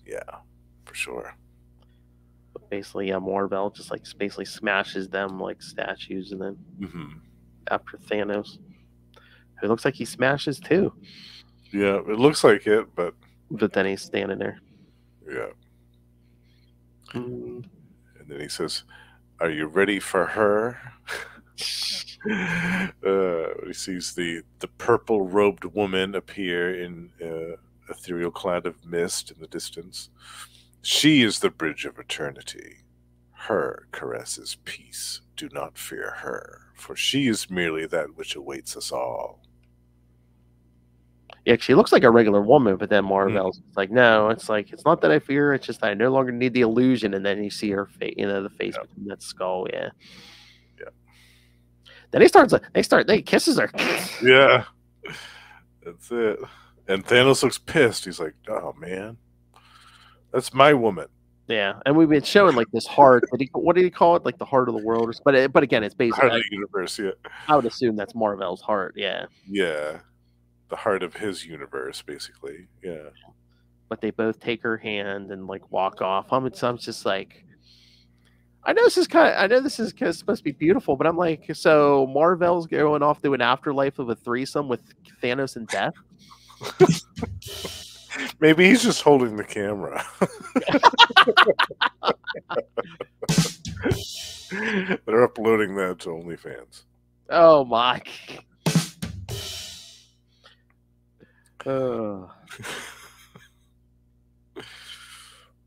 Yeah, for sure. But basically, yeah, Mar-Vell just like basically smashes them like statues, and then after Thanos, it looks like he smashes too. Yeah, it looks like it, but then he's standing there. Yeah. And then he says, "Are you ready for her?" He sees the purple robed woman appear in ethereal cloud of mist in the distance. She is the bridge of eternity. Her caresses peace. Do not fear her, for she is merely that which awaits us all. Yeah, she looks like a regular woman, but then Mar-Vell's like, no, it's like, it's not that I fear her, it's just that I no longer need the illusion. And then you see her face, you know, the face between that skull. Yeah. Then he kisses her. Yeah. That's it. And Thanos looks pissed. He's like, oh man, that's my woman. Yeah, and we've been showing like this heart. What did he call it? Like the heart of the world? But again, it's basically heart of the universe. Yeah, I would assume that's Mar-Vell's heart. Yeah. Yeah, the heart of his universe, basically. Yeah. But they both take her hand and like walk off. I'm just like, I know this is supposed to be beautiful, but I'm like, so Mar-Vell's going off to an afterlife of a threesome with Thanos and Death. Maybe he's just holding the camera. They're uploading that to OnlyFans. Oh my.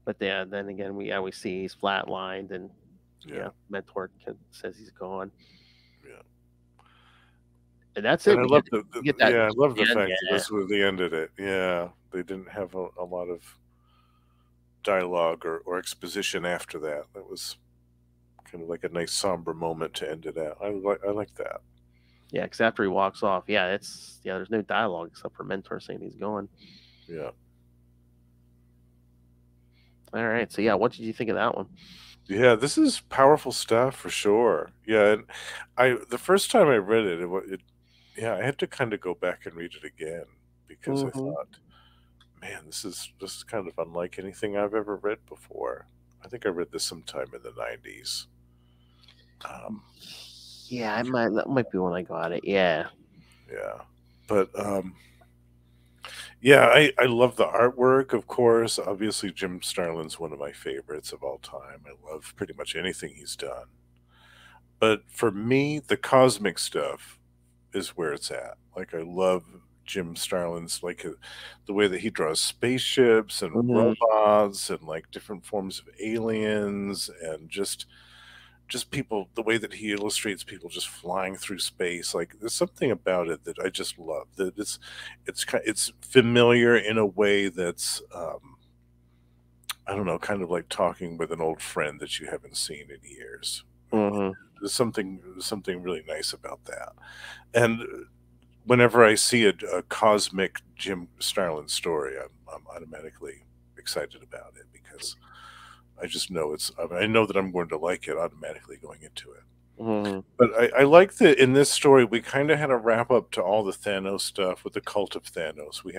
But yeah, then again, we see he's flatlined, and Mentor says he's gone. Yeah, and that's it. And I love I love the fact that this was the end of it. Yeah, they didn't have a lot of dialogue or exposition after that. That was kind of like a nice somber moment to end it at. I like that. Yeah, because after he walks off, there's no dialogue except for Mentor saying he's gone. Yeah. All right. So yeah, what did you think of that one? Yeah, this is powerful stuff for sure. Yeah, and the first time I read it, I had to kind of go back and read it again because I thought, man, this is kind of unlike anything I've ever read before. I think I read this sometime in the 90s. Yeah, that might be when I got it. Yeah. Yeah. But I love the artwork, of course. Obviously, Jim Starlin's one of my favorites of all time. I love pretty much anything he's done. But for me, the cosmic stuff is where it's at. Like, I love Jim Starlin's, like, the way that he draws spaceships and robots and, like, different forms of aliens and just people, the way that he illustrates people just flying through space. Like, there's something about it that I just love. That it's familiar in a way that's I don't know, kind of like talking with an old friend that you haven't seen in years. There's something really nice about that. And whenever I see a cosmic Jim Starlin story, I'm automatically excited about it because I just know I know that I'm going to like it automatically going into it. Mm-hmm. But I like that in this story we kind of had a wrap up to all the Thanos stuff with the cult of Thanos. We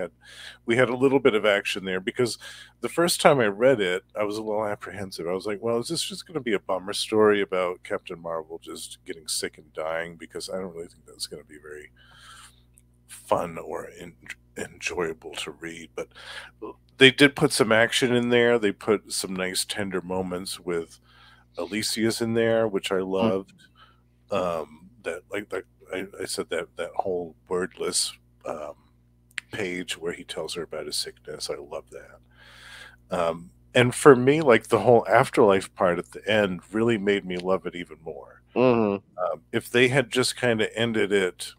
had a little bit of action there because the first time I read it, I was a little apprehensive. I was like, well, is this just going to be a bummer story about Captain Marvel just getting sick and dying? Because I don't really think that's going to be very fun or enjoyable to read. But they did put some action in there. They put some nice tender moments with Elysius in there, which I loved. That I said that whole wordless page where he tells her about his sickness. I love that. And for me, like the whole afterlife part at the end really made me love it even more. Mm-hmm. If they had just kind of ended it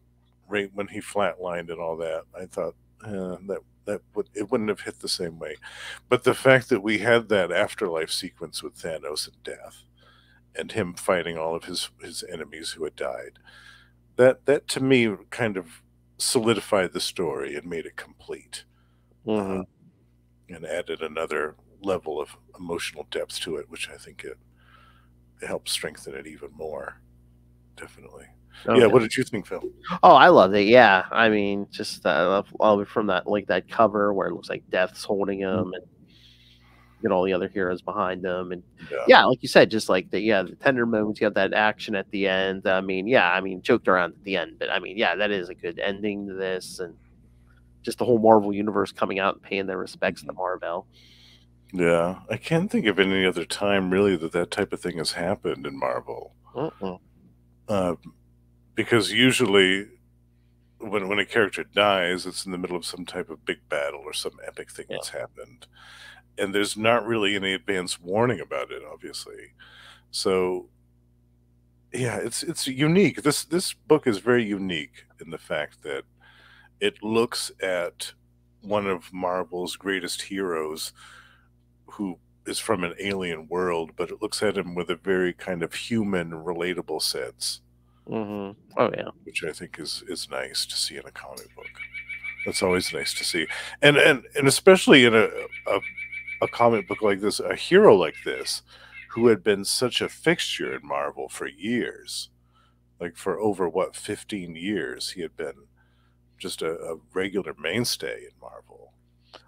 right when he flatlined and all that, I thought it wouldn't have hit the same way. But the fact that we had that afterlife sequence with Thanos and death, and him fighting all of his enemies who had died, that to me kind of solidified the story and made it complete. Mm-hmm. And added another level of emotional depth to it, which I think it helped strengthen it even more. Definitely. Okay. Yeah, what did you think, Phil? Oh, I loved it. Yeah, I mean, just all from that, like that cover where it looks like Death's holding him, and get all the other heroes behind them, and yeah, like you said, just like the tender moments. You have that action at the end. I mean, joked around at the end, but I mean, that is a good ending to this, and just the whole Marvel universe coming out and paying their respects to Mar-Vell. Yeah, I can't think of any other time really that type of thing has happened in Marvel. Because usually when a character dies, it's in the middle of some type of big battle or some epic thing that's happened. And there's not really any advance warning about it, obviously. So yeah, it's unique. This book is very unique in the fact that it looks at one of Marvel's greatest heroes who is from an alien world, but it looks at him with a very kind of human, relatable sense. Mm-hmm. Oh yeah, which I think is nice to see in a comic book. That's always nice to see, and especially in a comic book like this, a hero like this, who had been such a fixture in Marvel for years, like for over 15 years, he had been just a regular mainstay in Marvel.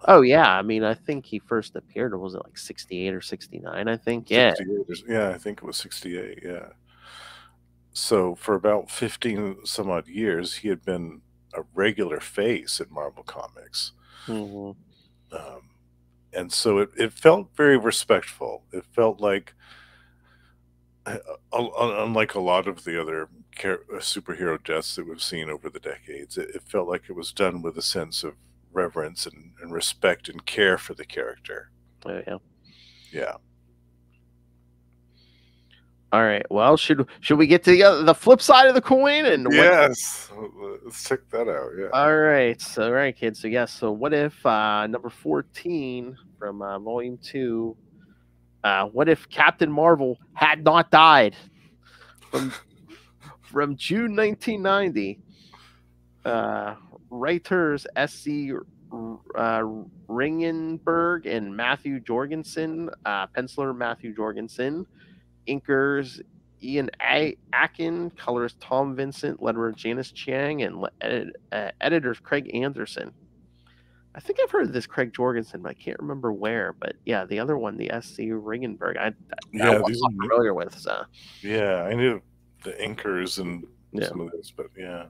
Oh yeah, I mean, I think he first appeared, was it like 68 or 69? I think, yeah, 68, yeah, I think it was 68, yeah. So for about 15 some odd years, he had been a regular face in Marvel Comics. Mm-hmm. And so it felt very respectful. It felt like, unlike a lot of the other superhero deaths that we've seen over the decades, it felt like it was done with a sense of reverence and respect and care for the character. Oh yeah. Yeah. All right. Well, should we get to the flip side of the coin? And yes, let's check that out. Yeah. All right. So, kids. So, yes. So, what if number 14 from Volume 2? What if Captain Marvel had not died? From June 1990. Writers S.C. Ringenberg and Matthew Jorgensen, penciler Matthew Jorgensen. Inkers Ian Akin, colorist Tom Vincent, letterer Janice Chiang, and editors Craig Anderson. I think I've heard of this Craig Jorgensen, but I can't remember where. But yeah, the other one, the S.C. Ringenberg, I wasn't familiar with. So. Yeah, I knew the inkers and some of this, but yeah.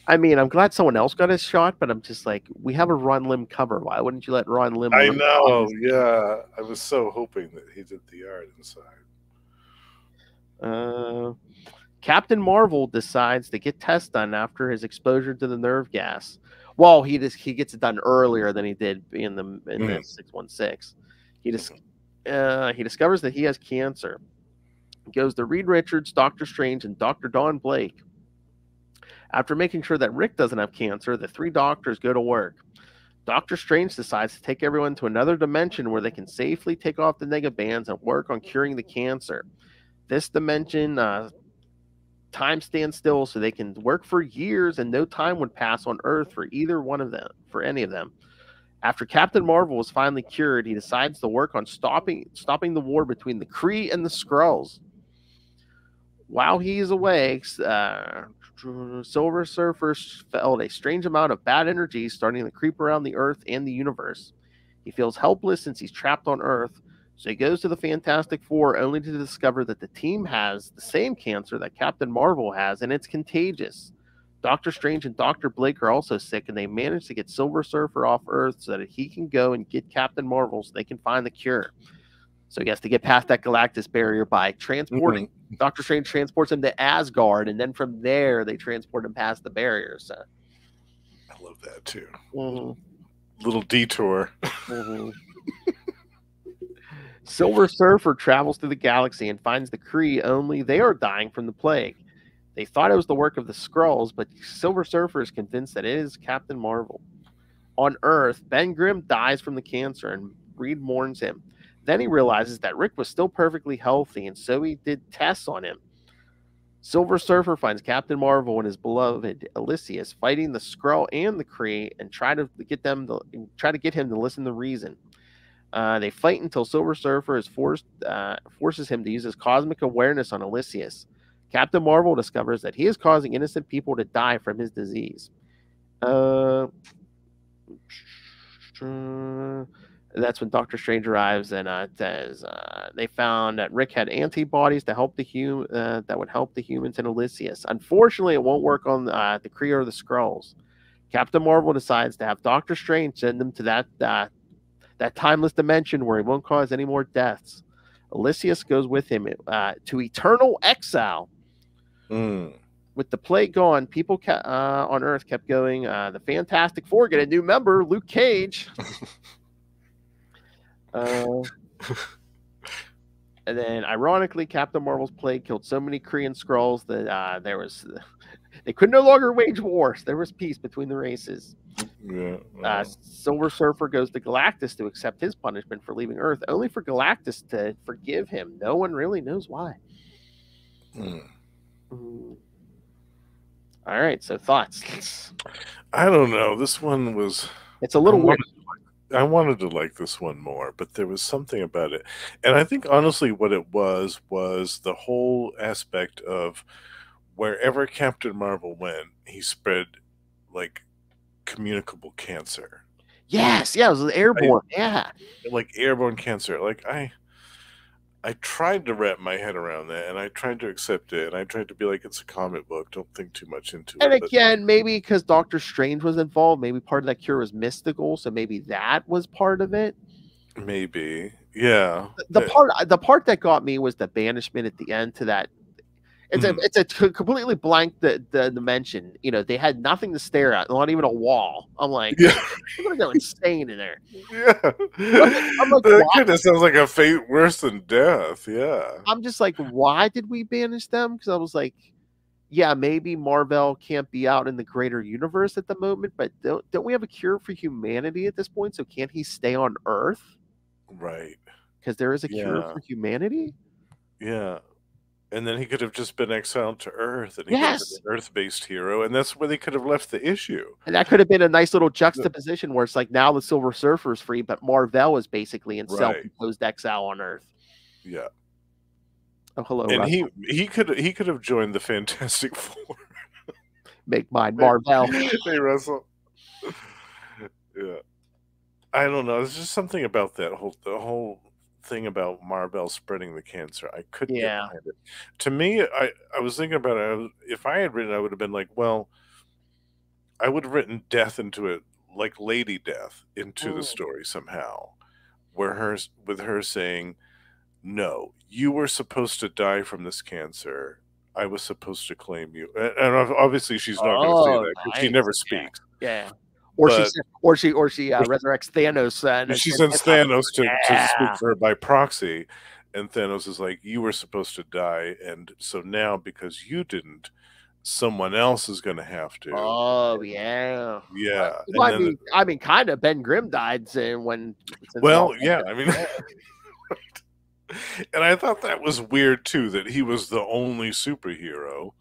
I mean, I'm glad someone else got his shot, but I'm just like, we have a Ron Lim cover. Why wouldn't you let Ron Lim? I know, yeah. I was so hoping that he did the art inside. Captain Marvel decides to get tests done after his exposure to the nerve gas. Well, he gets it done earlier than he did in the 616. He discovers that he has cancer. He goes to Reed Richards, Dr. Strange, and Dr. Don Blake. After making sure that Rick doesn't have cancer, the three doctors go to work. Dr. Strange decides to take everyone to another dimension where they can safely take off the negabands and work on curing the cancer. This dimension, time stands still, so they can work for years and no time would pass on Earth for either one of them, for any of them. After Captain Marvel was finally cured, he decides to work on stopping the war between the Kree and the Skrulls. While he is away, Silver Surfer felt a strange amount of bad energy starting to creep around the Earth and the universe. He feels helpless since he's trapped on Earth, so he goes to the Fantastic Four only to discover that the team has the same cancer that Captain Marvel has, and it's contagious. Doctor Strange and Dr. Blake are also sick, and they manage to get Silver Surfer off Earth so that he can go and get Captain Marvel so they can find the cure. So he has to get past that Galactus barrier by transporting. Doctor Strange transports him to Asgard, and then from there they transport him past the barrier. So I love that too. Little detour. Silver Surfer travels through the galaxy and finds the Kree, only they are dying from the plague. They thought it was the work of the Skrulls, but Silver Surfer is convinced that it is Captain Marvel. On Earth, Ben Grimm dies from the cancer, and Reed mourns him. Then he realizes that Rick was still perfectly healthy, and so he did tests on him. Silver Surfer finds Captain Marvel and his beloved Elysius fighting the Skrull and the Kree, and try to get him to listen to reason. They fight until Silver Surfer is forces him to use his cosmic awareness on Elysius. Captain Marvel discovers that he is causing innocent people to die from his disease. That's when Doctor Strange arrives and says they found that Rick had antibodies to help that would help the humans in Elysius. Unfortunately, it won't work on the Kree or the Skrulls. Captain Marvel decides to have Doctor Strange send them to that timeless dimension where he won't cause any more deaths. Elysius goes with him to eternal exile. With the plague gone, people on Earth kept going. The Fantastic Four get a new member, Luke Cage. And then, ironically, Captain Marvel's plague killed so many Kree and Skrulls that they could no longer wage wars. There was peace between the races. Silver Surfer goes to Galactus to accept his punishment for leaving Earth, only for Galactus to forgive him. No one really knows why. All right, so thoughts? I don't know. This one was... It's a little weird. I wanted to like this one more, but there was something about it. And I think, honestly, what it was the whole aspect of wherever Captain Marvel went, he spread, like, communicable cancer. Yes, it was airborne. Like airborne cancer. Like, I tried to wrap my head around that, and I tried to accept it, and I tried to be like, it's a comic book. Don't think too much into it. And again, maybe because Doctor Strange was involved, maybe part of that cure was mystical, so maybe that was part of it. Maybe, yeah. The part that got me was the banishment at the end to that. It's a completely blank the dimension. You know, they had nothing to stare at, not even a wall. I'm like, I'm gonna go insane in there. Yeah, I'm like, that sounds like a fate worse than death. Yeah, I'm just like, why did we banish them? Because I was like, yeah, maybe Mar-Vell can't be out in the greater universe at the moment, but don't we have a cure for humanity at this point? So can't he stay on Earth? Right. Because there is a cure for humanity. Yeah. And then he could have just been exiled to Earth, and he could have been an Earth-based hero, and that's where they could have left the issue. And that could have been a nice little juxtaposition where it's like now the Silver Surfer is free, but Mar-Vell is basically in self-imposed exile on Earth. Yeah. Oh, hello. And Russell. he could have joined the Fantastic Four. Make mine Mar-Vell. Hey, Russell. Yeah. I don't know. There's just something about that whole thing about Mar-Vell spreading the cancer. I couldn't get behind it. To me, I was thinking about it. If I had written, I would have been like, well, I would have written death into it, like Lady Death into the story somehow, with her saying, no, you were supposed to die from this cancer. I was supposed to claim you. And obviously she's not going to say that because she never speaks. Yeah. Or she resurrects Thanos. And she sends Thanos to speak for her by proxy, and Thanos is like, "You were supposed to die, and so now because you didn't, someone else is going to have to." Oh yeah, yeah. Well, I mean, kind of. Ben Grimm died when. Well, yeah. I mean, and I thought that was weird too, that he was the only superhero.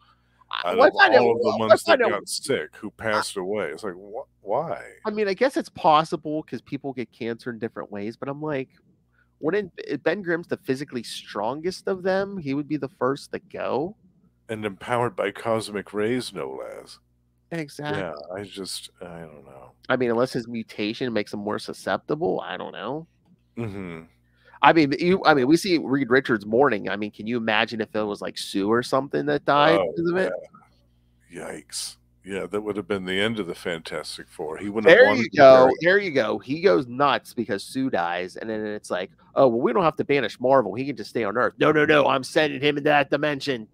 out of Let's find out. all of the ones Let's that find out. got sick, who passed away. It's like, why? I mean, I guess it's possible because people get cancer in different ways, but I'm like, wouldn't Ben Grimm's the physically strongest of them? He would be the first to go. And empowered by cosmic rays, no less. Exactly. Yeah, I don't know. I mean, unless his mutation makes him more susceptible, I don't know. Mm-hmm. I mean, we see Reed Richards mourning. I mean, can you imagine if it was like Sue or something that died because of it? Yikes. Yeah, that would have been the end of the Fantastic Four. He wouldn't There have wanted you go. There you go. He goes nuts because Sue dies, and then it's like, oh well, we don't have to banish Mar-Vell. He can just stay on Earth. No, I'm sending him into that dimension.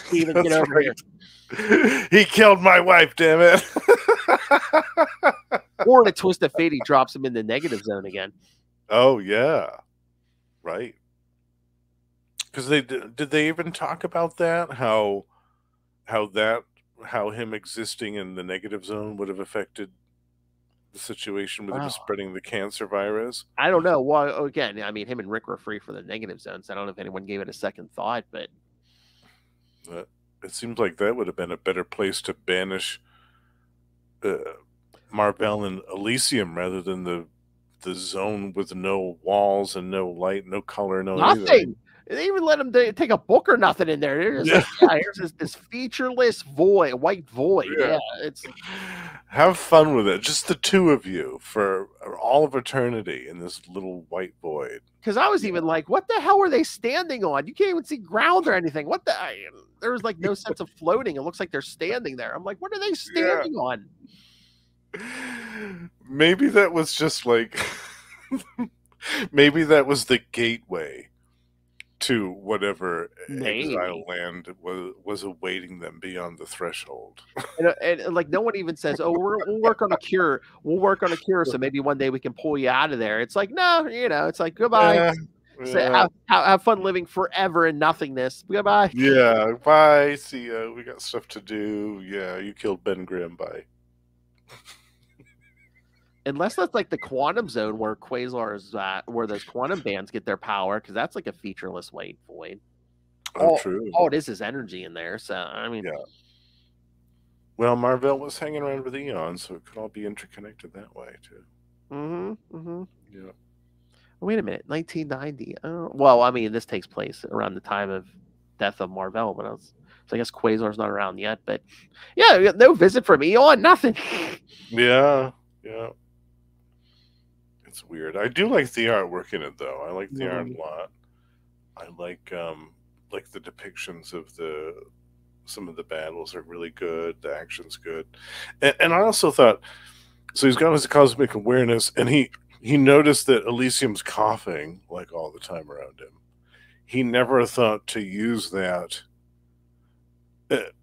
Steven, get over here. He killed my wife, damn it. Or in a twist of fate, he drops him in the negative zone again. Oh yeah, right. Because did they even talk about that? How him existing in the negative zone would have affected the situation with him spreading the cancer virus? I don't know. Well, again, I mean, him and Rick were free for the negative zones. I don't know if anyone gave it a second thought, but it seems like that would have been a better place to banish Mar-Vell and Elysium rather than the zone with no walls and no light, no color, no nothing. Anything. They even let him take a book or nothing in there. They're just like, here's this featureless void, white void. Yeah, it's have fun with it. Just the two of you for all of eternity in this little white void. Because I was even like, what the hell are they standing on? You can't even see ground or anything. What the? There was like no sense of floating. It looks like they're standing there. I'm like, what are they standing on? Maybe that was just like, maybe that was the gateway to whatever exile land was awaiting them beyond the threshold. And like no one even says, oh, we'll work on a cure. We'll work on a cure. So maybe one day we can pull you out of there. It's like, no, it's like, goodbye. So have fun living forever in nothingness. Goodbye. Yeah. Bye. See ya. We got stuff to do. Yeah. You killed Ben Grimm. Bye. Unless that's like the quantum zone where quasars, where those quantum bands get their power, because that's like a featureless white void. True. All it is energy in there. So I mean, yeah. Well, Mar-Vell was hanging around with Eon, so it could all be interconnected that way too. Yeah. Wait a minute, 1990. Well, I mean, this takes place around the time of death of Mar-Vell, but so I guess Quasar's not around yet. But yeah, no visit from Eon, nothing. Yeah. It's weird. I do like the artwork in it, though. I like the art a lot. I like the depictions of some of the battles are really good. The action's good, and I also thought so. He's got his cosmic awareness, and he noticed that Elysium's coughing like all the time around him. He never thought to use that,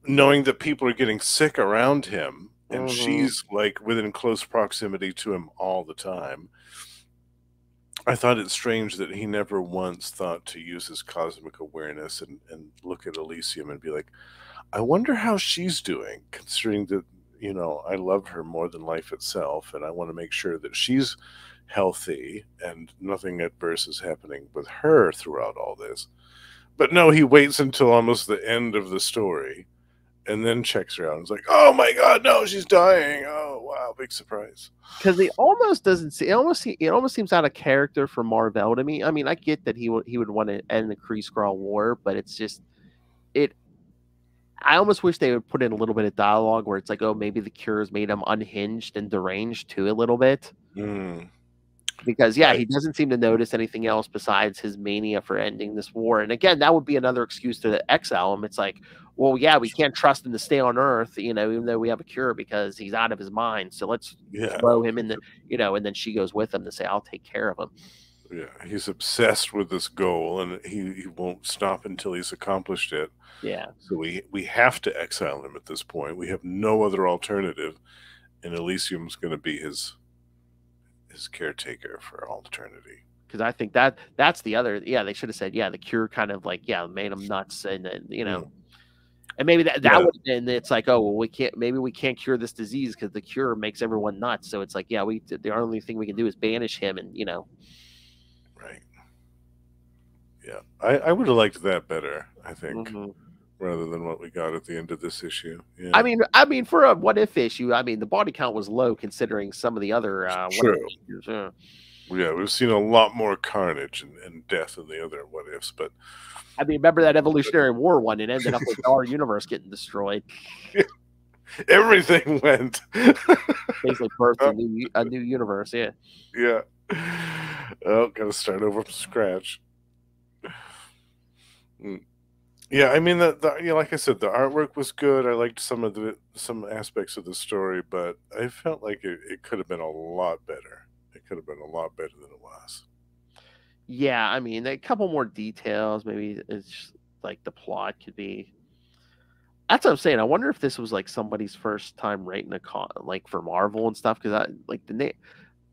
knowing that people are getting sick around him, and she's like within close proximity to him all the time. I thought it strange that he never once thought to use his cosmic awareness and look at Elysium and be like, I wonder how she's doing, considering that, I love her more than life itself, and I want to make sure that she's healthy and nothing adverse is happening with her throughout all this. But no, he waits until almost the end of the story and then checks her out and is like, oh my God, no, she's dying. Oh, wow, big surprise. Because it almost doesn't see, it almost seems out of character for Mar-Vell to me. I mean, I get that he would want to end the Kree-Skrull war, but it's just, I almost wish they would put in a little bit of dialogue where it's like, oh, maybe the cures made him unhinged and deranged too a little bit. Because he doesn't seem to notice anything else besides his mania for ending this war. And again, that would be another excuse to exile him. It's like, well, yeah, we can't trust him to stay on Earth, even though we have a cure because he's out of his mind. So let's throw him in the, and then she goes with him to say, I'll take care of him. Yeah, he's obsessed with this goal, and he won't stop until he's accomplished it. Yeah. So we have to exile him at this point. We have no other alternative, and Elysium's going to be his caretaker for all eternity. Because I think that's the other. Yeah, they should have said, the cure kind of like made him nuts, and and maybe that would have been. It's like, oh, well, maybe we can't cure this disease because the cure makes everyone nuts. So it's like, the only thing we can do is banish him, and Right. Yeah, I would have liked that better, I think. rather than what we got at the end of this issue. Yeah. I mean, for a what if issue, I mean, the body count was low considering some of the other what if issues. Yeah, we've seen a lot more carnage and death in the other what ifs, but I mean, remember that Evolutionary War one? It ended up with our universe getting destroyed. Everything went. Basically, birthed a new universe. Yeah. Yeah. Oh, gotta start over from scratch. Yeah, I mean, like I said, the artwork was good. I liked some aspects of the story, but I felt like it could have been a lot better. It could have been a lot better than it was. Yeah, I mean, a couple more details. Maybe it's just, like the plot could be. That's what I'm saying. I wonder if this was like somebody's first time writing like for Mar-Vell and stuff. Because I like the name.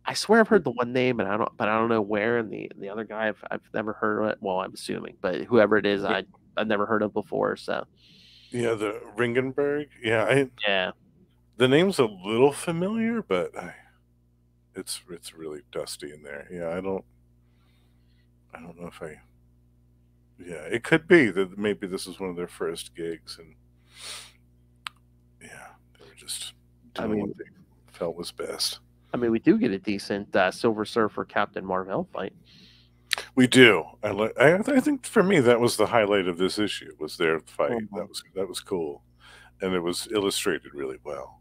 I swear I've heard the one name, and I don't know where. And the other guy I've never heard of it. Well, I'm assuming, but whoever it is, I've never heard of before. So yeah, the Ringenberg. Yeah, the name's a little familiar, but it's really dusty in there. Yeah, I don't know if I. Yeah, it could be that maybe this was one of their first gigs, and yeah, they were just doing what they felt was best. I mean, we do get a decent Silver Surfer Captain Mar-Vell fight. We do. I think for me that was the highlight of this issue. Was their fight. That was cool, and it was illustrated really well.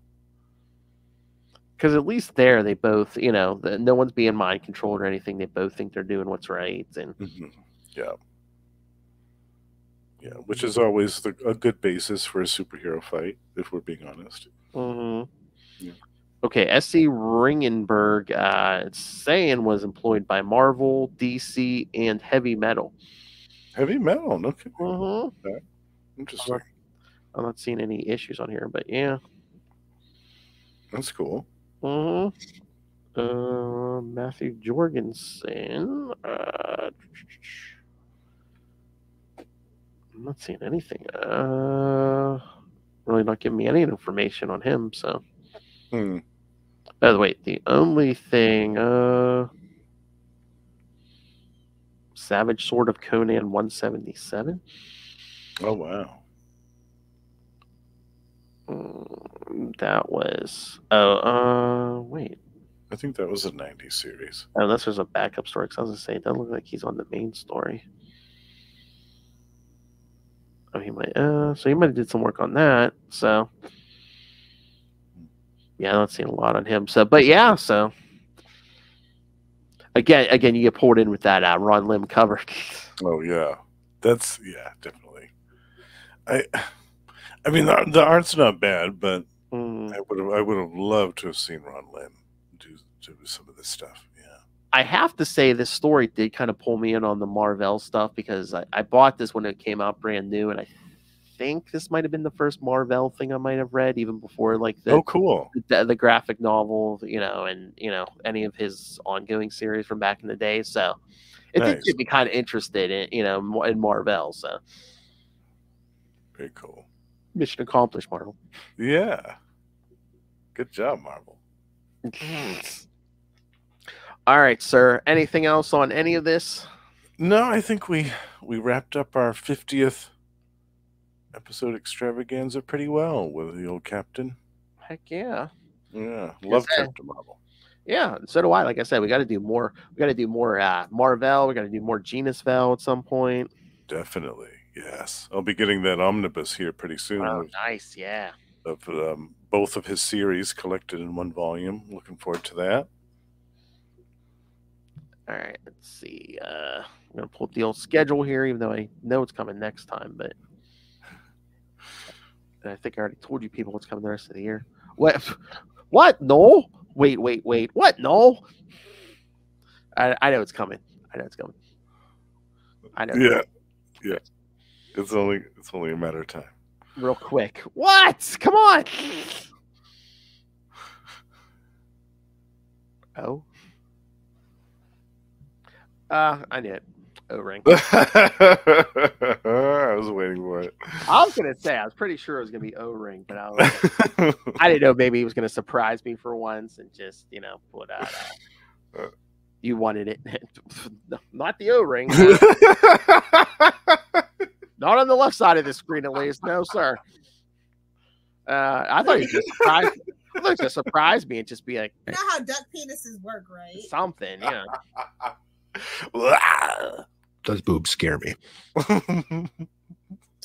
Because at least there, they both, no one's being mind controlled or anything. They both think they're doing what's right, and yeah, which is always a good basis for a superhero fight, if we're being honest. Yeah. Okay, S.C. Ringenberg, it's saying was employed by Mar-Vell, DC, and Heavy Metal. Heavy Metal, okay. Okay. Interesting. I'm not seeing any issues on here, but yeah. That's cool. Matthew Jorgensen. I'm not seeing anything. Really not giving me any information on him, so. By the way, the only thing, Savage Sword of Conan 177. Oh wow. That was wait. I think that was a 90s series. Unless there's a backup story, because I was gonna say it doesn't look like he's on the main story. Oh, he might. So he might have did some work on that. So. Yeah, I'm not seeing a lot on him. So, but yeah, so again, you get pulled in with that Ron Lim cover. Oh yeah, definitely. I mean, the art's not bad, but I would have loved to have seen Ron Lim do some of this stuff. Yeah, I have to say this story did kind of pull me in on the Mar-Vell stuff because I bought this when it came out brand new, and I think this might have been the first Mar-Vell thing I might have read even before like the graphic novel, and any of his ongoing series from back in the day. So it did get me kind of interested in Mar-Vell. So very cool. Mission accomplished, Marvel. Yeah, good job, Marvel. All right, sir. Anything else on any of this? No, I think we wrapped up our 50th episode extravaganza pretty well with the old Captain. Heck yeah. Yeah. Love Captain Marvel. Yeah, so do I. Like I said, we got to do more. We got to do more Mar-Vell. We got to do more Genus-Vell at some point. Definitely. Yes. I'll be getting that omnibus here pretty soon. Oh, nice. Yeah. Of both of his series collected in one volume. Looking forward to that. All right. Let's see. I'm going to pull up the old schedule here, even though I know it's coming next time, but I think I already told you people what's coming the rest of the year. What? No. Wait. What? No. I know it's coming. I know. Yeah. It's only a matter of time. Real quick. What? Come on. Oh. I knew it. O-ring. I was waiting for it. I was gonna say I was pretty sure it was gonna be O-ring, but I didn't know. Maybe he was gonna surprise me for once and just put out. You wanted it, not the O-ring. Not on the left side of the screen at least. No, sir. I thought you just surprised. I thought you just surprise me and just be like, you know how duck penises work, right? Something, yeah. Those boobs scare me.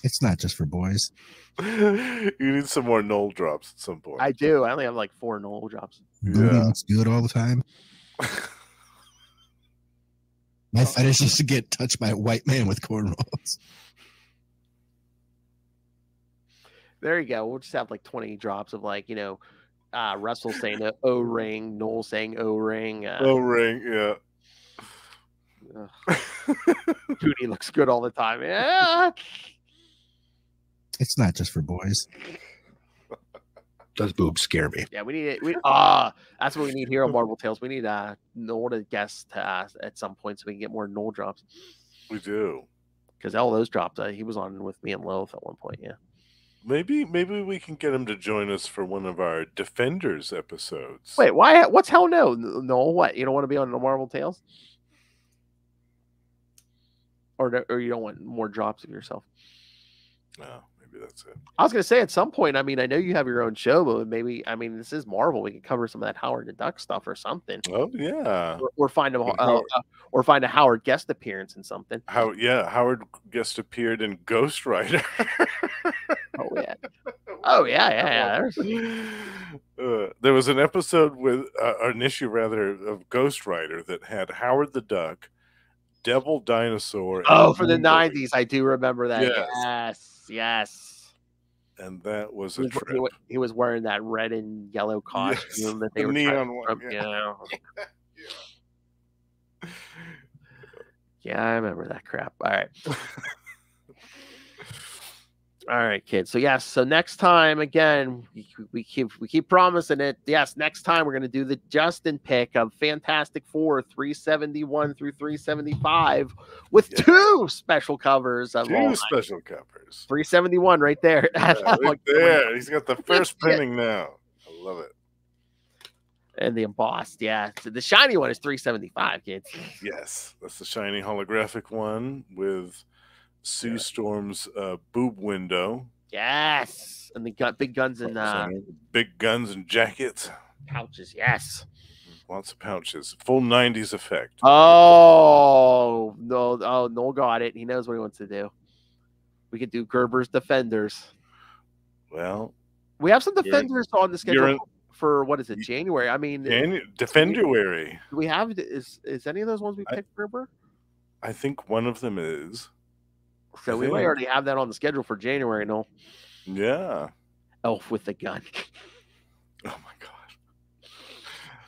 It's not just for boys. You need some more Knoll drops at some point. I do. I only have like 4 Knoll drops. Booty looks good all the time. My fetish is to get touched by a white man with cornrows. There you go. We'll just have like 20 drops of like, Russell saying O-ring, Knoll saying O-ring. O-ring, yeah. Booty looks good all the time. Yeah. It's not just for boys. Those boobs scare me. Yeah, we need it. That's what we need here on Marvel Tales. We need Knoll to guest at some point so we can get more Knoll drops. We do. Because all those drops, he was on with me and Loaf at one point, yeah. Maybe we can get him to join us for one of our Defenders episodes. Wait, why? What's hell no? Knoll, what? You don't want to be on the Marvel Tales? Or you don't want more drops of yourself? No, maybe that's it. I was going to say at some point, I mean, I know you have your own show, but maybe, I mean, this is Marvel. We could cover some of that Howard the Duck stuff or something. Oh, yeah. Or find a Howard guest appearance in something. Howard guest appeared in Ghost Rider. Oh, yeah. Oh, yeah. There was an episode with, an issue rather, of Ghost Rider that had Howard the Duck, Devil Dinosaur. Oh, from the 90s. I do remember that. Yes. And that was a trip. He was wearing that red and yellow costume that they were neon one. Yeah, I remember that crap. All right. All right, kids. So yes, so next time again, we keep promising it. Yes, next time we're gonna do the Justin pick of Fantastic Four 371 through 375 with 2 special covers of 2 special covers. 371 right there. Right there. He's got the first printing now. I love it. And the embossed, yeah. So the shiny one is 375, kids. Yes, that's the shiny holographic one with Sue Storm's boob window. Yes, and the big guns and big guns and jackets, pouches. Yes, lots of pouches. Full 90s effect. Oh no! Oh, Noel got it. He knows what he wants to do. We could do Gerber's Defenders. Well, we have some Defenders on the schedule for what is it? January. I mean, Defenduary. Do we have? Is any of those ones we picked Gerber? I think one of them is. So we might already have that on the schedule for January, no? Yeah. Elf with the gun. Oh my God.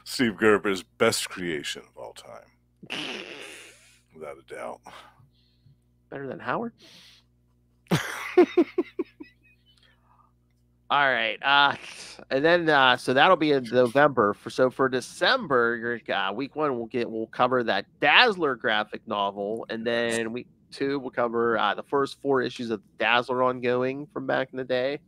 Steve Gerber's best creation of all time. Without a doubt. Better than Howard? All right. And then so that'll be in November. For December, week 1 we'll cover that Dazzler graphic novel, and then week 2 we'll cover the first 4 issues of Dazzler ongoing from back in the day.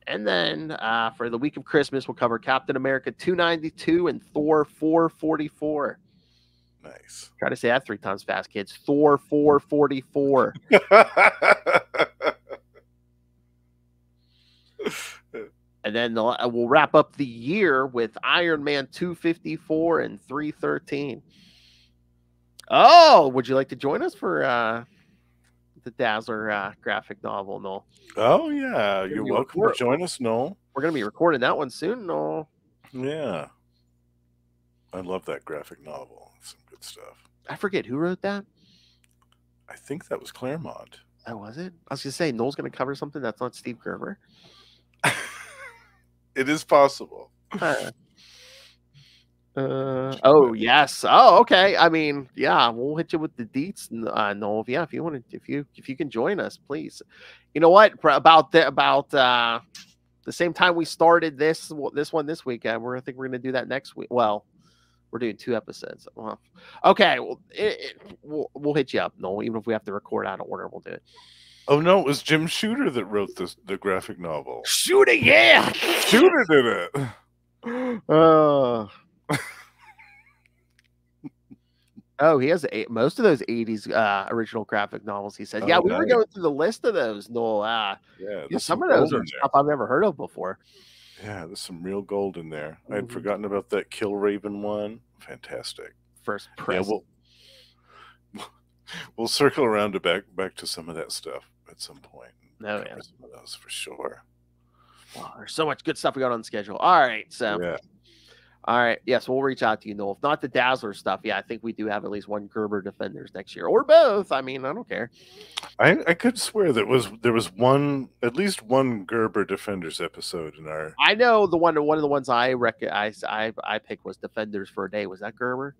And then for the week of Christmas, we'll cover Captain America 292 and Thor 444. Nice. Try to say that 3 times fast, kids. Thor 444. And then we'll wrap up the year with Iron Man 254 and 313. Oh, would you like to join us for the Dazzler graphic novel, Noel? Oh, yeah. You're welcome to join us, Noel. We're going to be recording that one soon, Noel. Yeah. I love that graphic novel. Some good stuff. I forget who wrote that. I think that was Claremont. Oh, was it? I was going to say, Noel's going to cover something that's not Steve Gerber. It is possible. Oh yes. Oh, okay. I mean, yeah, we'll hit you with the deets, Noel. Yeah, if you want to, if you can join us, please. You know what? About the same time we started this one this weekend. I think we're going to do that next week. Well, we're doing 2 episodes. Well, okay. Well, we'll hit you up, Noel. Even if we have to record out of order, we'll do it. Oh no, it was Jim Shooter that wrote the graphic novel. Shooter, yeah. Shooter did it. Oh, he has most of those 80s original graphic novels, he said. Oh, Yeah, we were nice. going through the list of those, Noel. Yeah, Some of those are stuff I've never heard of before. Yeah, there's some real gold in there. Mm-hmm. I'd forgotten about that Kill Raven one. Fantastic. First press. Yeah, we'll circle around to back to some of that stuff at some point. Oh, yeah. Some of those for sure. Wow, there's so much good stuff we got on the schedule. All right, so yeah. All right, yes, we'll reach out to you, Noel. If not the Dazzler stuff, yeah, I think we do have at least one Gerber Defenders next year, or both. I mean, I don't care. I could swear there was at least one Gerber Defenders episode in our. I know one of the ones I picked was Defenders for a Day. Was that Gerber?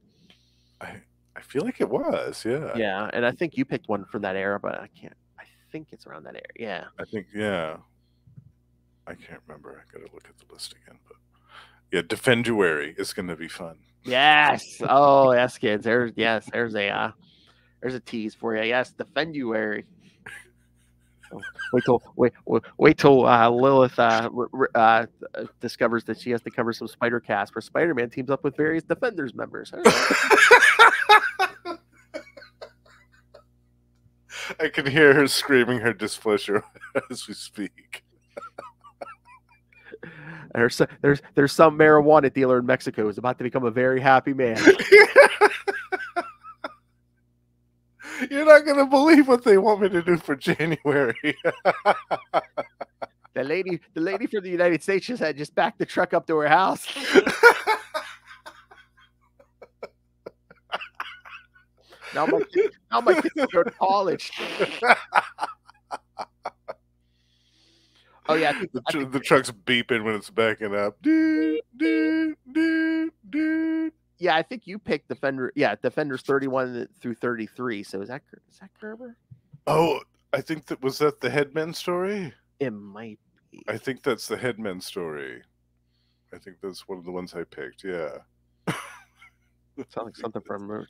I feel like it was, yeah. Yeah, and I think you picked one from that era, but I think it's around that era. Yeah. I think, yeah. I can't remember. I gotta look at the list again, but yeah, Defenduary is going to be fun. Yes. Oh, yes, kids. There's a tease for you. Yes, Defenduary. Wait till Lilith discovers that she has to cover some Spider Cast where Spider-Man teams up with various Defenders members. I can hear her screaming her displeasure as we speak. There's some marijuana dealer in Mexico who's about to become a very happy man. You're not going to believe what they want me to do for January. The lady from the United States just backed the truck up to her house. now my kids go to college. Oh yeah, I think the truck's beeping when it's backing up. Doo, doo, doo, doo. Yeah, I think you picked Defender. Yeah, Defenders 31 through 33. So is that Gerber? Oh, I think was that the Headmen story? It might be. I think that's the Headmen story. I think that's one of the ones I picked. Yeah. Sounds like something from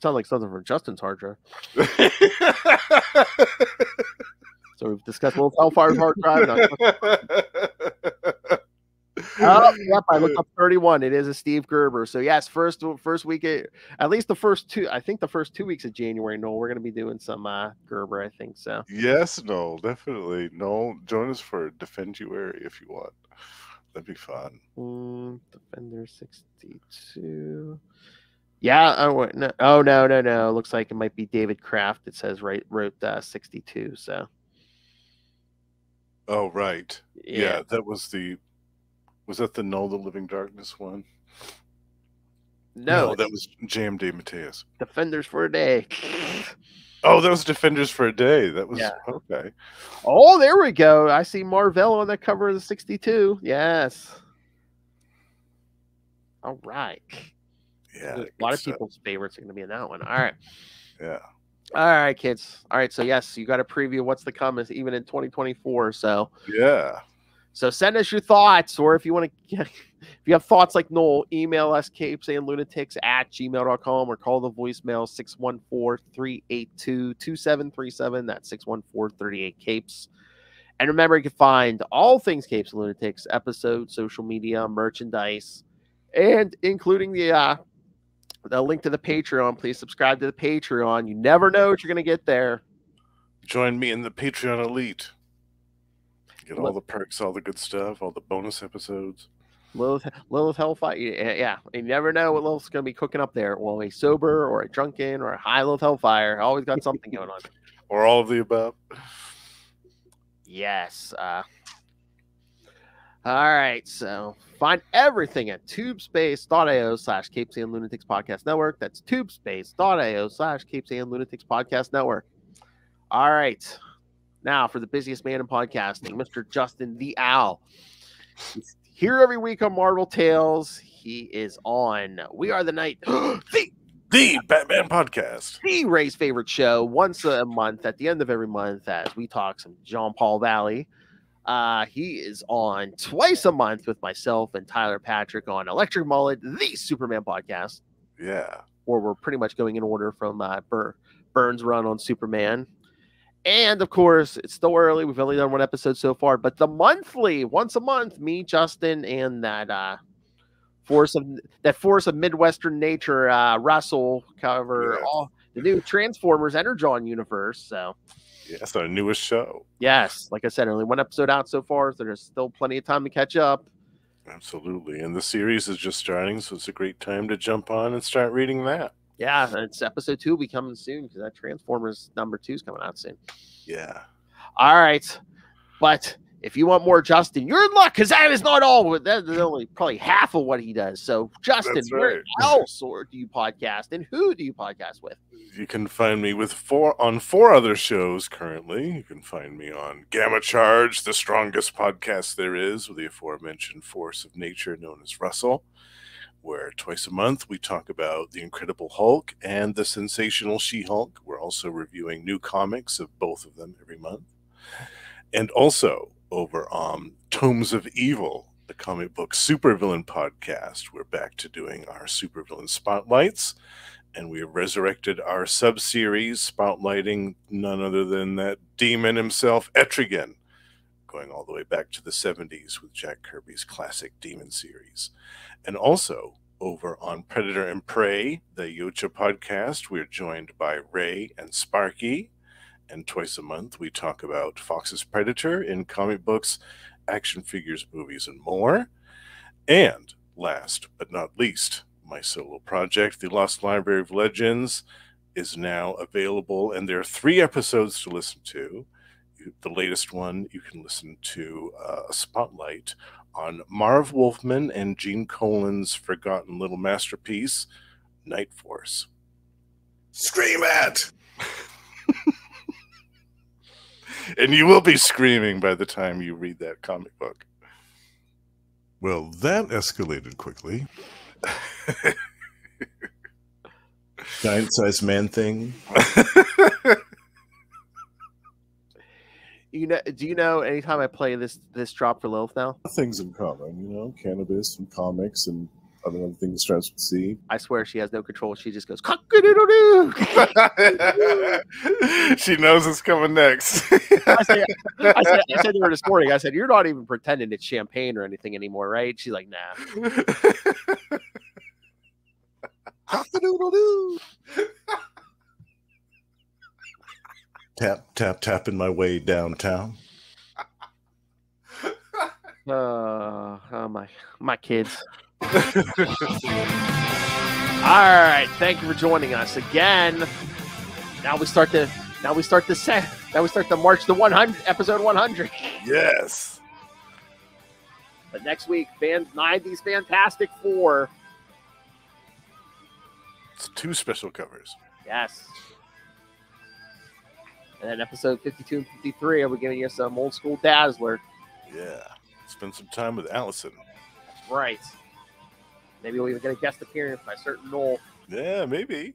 Justin's hard drive. So we've discussed Little Hellfire's hard drive. Yep, I looked up 31. It is a Steve Gerber. So yes, first week, at least the first two. I think the first 2 weeks of January. Noel, we're going to be doing some Gerber. I think so. Yes, Noel, definitely. Noel, join us for Defenduary if you want. That'd be fun. Defender 62. Yeah. Oh no. Looks like it might be David Kraft. It says wrote 62. So. Oh right. Yeah, that was the. Was that the Null the Living Darkness one? No, that was J.M. Mateus. Defenders for a Day. Oh, that was Defenders for a Day. That was okay. Oh, there we go. I see Mar-Vell on the cover of the 62. Yes. All right. Yeah. A lot of people's favorites are going to be in that one. All right. Yeah. All right, kids. All right. So yes, you got a preview of what's to come even in 2024. So yeah. So send us your thoughts, or if you want to, if you have thoughts like Noel, email us CapesandLunatics@gmail.com or call the voicemail 614-382-2737. That's 614-38-CAPES. And remember, you can find all things Capes and Lunatics, episodes, social media, merchandise, and including the link to the Patreon. Please subscribe to the Patreon. You never know what you're going to get there. Join me in the Patreon Elite. Get all the perks, all the good stuff, all the bonus episodes. Lilith Hellfire. Yeah, you never know what Lilith's going to be cooking up there. Well, a sober or a drunken or a high Lilith Hellfire. Always got something going on. Or all of the above. Yes. All right. So find everything at tubespace.io/CapesandLunatics Podcast Network. That's tubespace.io/CapesandLunatics Podcast Network. All right. Now, for the busiest man in podcasting, Mr. Justin the Owl. He's here every week on Mar-Vell Tales. He is on We Are the Night, the Batman Podcast, the Ray's favorite show, once a month at the end of every month as we talk some John Paul Valley. He is on twice a month with myself and Tyler Patrick on Electric Mullet, the Superman Podcast. Yeah. Where we're pretty much going in order from Burns' run on Superman. And of course, it's still early. We've only done one episode so far, but the monthly, once a month, me, Justin, and that force of Midwestern nature, Russell, cover the new Transformers Energon universe. So, yeah, that's our newest show. Yes, like I said, only one episode out so far, so there's still plenty of time to catch up. Absolutely, and the series is just starting, so it's a great time to jump on and start reading that. Yeah, it's episode 2 will be coming soon because that Transformers number 2 is coming out soon. Yeah. All right, but if you want more Justin, you're in luck because that is not all. That is only probably half of what he does. So, Justin, where else do you podcast, and who do you podcast with? You can find me with four other shows currently. You can find me on Gamma Charge, the strongest podcast there is, with the aforementioned force of nature known as Russell, where twice a month we talk about the Incredible Hulk and the Sensational She-Hulk. We're also reviewing new comics of both of them every month. And also over on Tomes of Evil, the comic book supervillain podcast. We're back to doing our supervillain spotlights, and we have resurrected our sub-series spotlighting none other than that demon himself, Etrigan, going all the way back to the 70s with Jack Kirby's classic Demon series. And also over on Predator and Prey, the Yocha podcast, we're joined by Ray and Sparky. And twice a month, we talk about Fox's Predator in comic books, action figures, movies, and more. And last but not least, my solo project, The Lost Library of Legends, is now available, and there are 3 episodes to listen to. The latest one, you can listen to a spotlight on Marv Wolfman and Gene Colan's forgotten little masterpiece, Night Force. Scream at! And you will be screaming by the time you read that comic book. Well, that escalated quickly. Giant-sized man thing. Do you know anytime I play this drop for Lilith now? Things in common, cannabis and comics and other things starts with C. I swear she has no control. She just goes, cock-a-doodle-doo. She knows it's coming next. I said to her this morning, I said, you're not even pretending it's champagne or anything anymore, right? She's like, nah. Cock-a-doodle-doo. Tapping my way downtown. Oh my kids. All right, thank you for joining us again. Now we start the march to 100, episode 100. Yes. But next week, 90s Fantastic Four. It's 2 special covers. Yes. And then episode 52 and 53, I'll be giving you some old school Dazzler. Yeah. Spend some time with Allison. That's right. Maybe we'll even get a guest appearance by certain Noel. Yeah, maybe.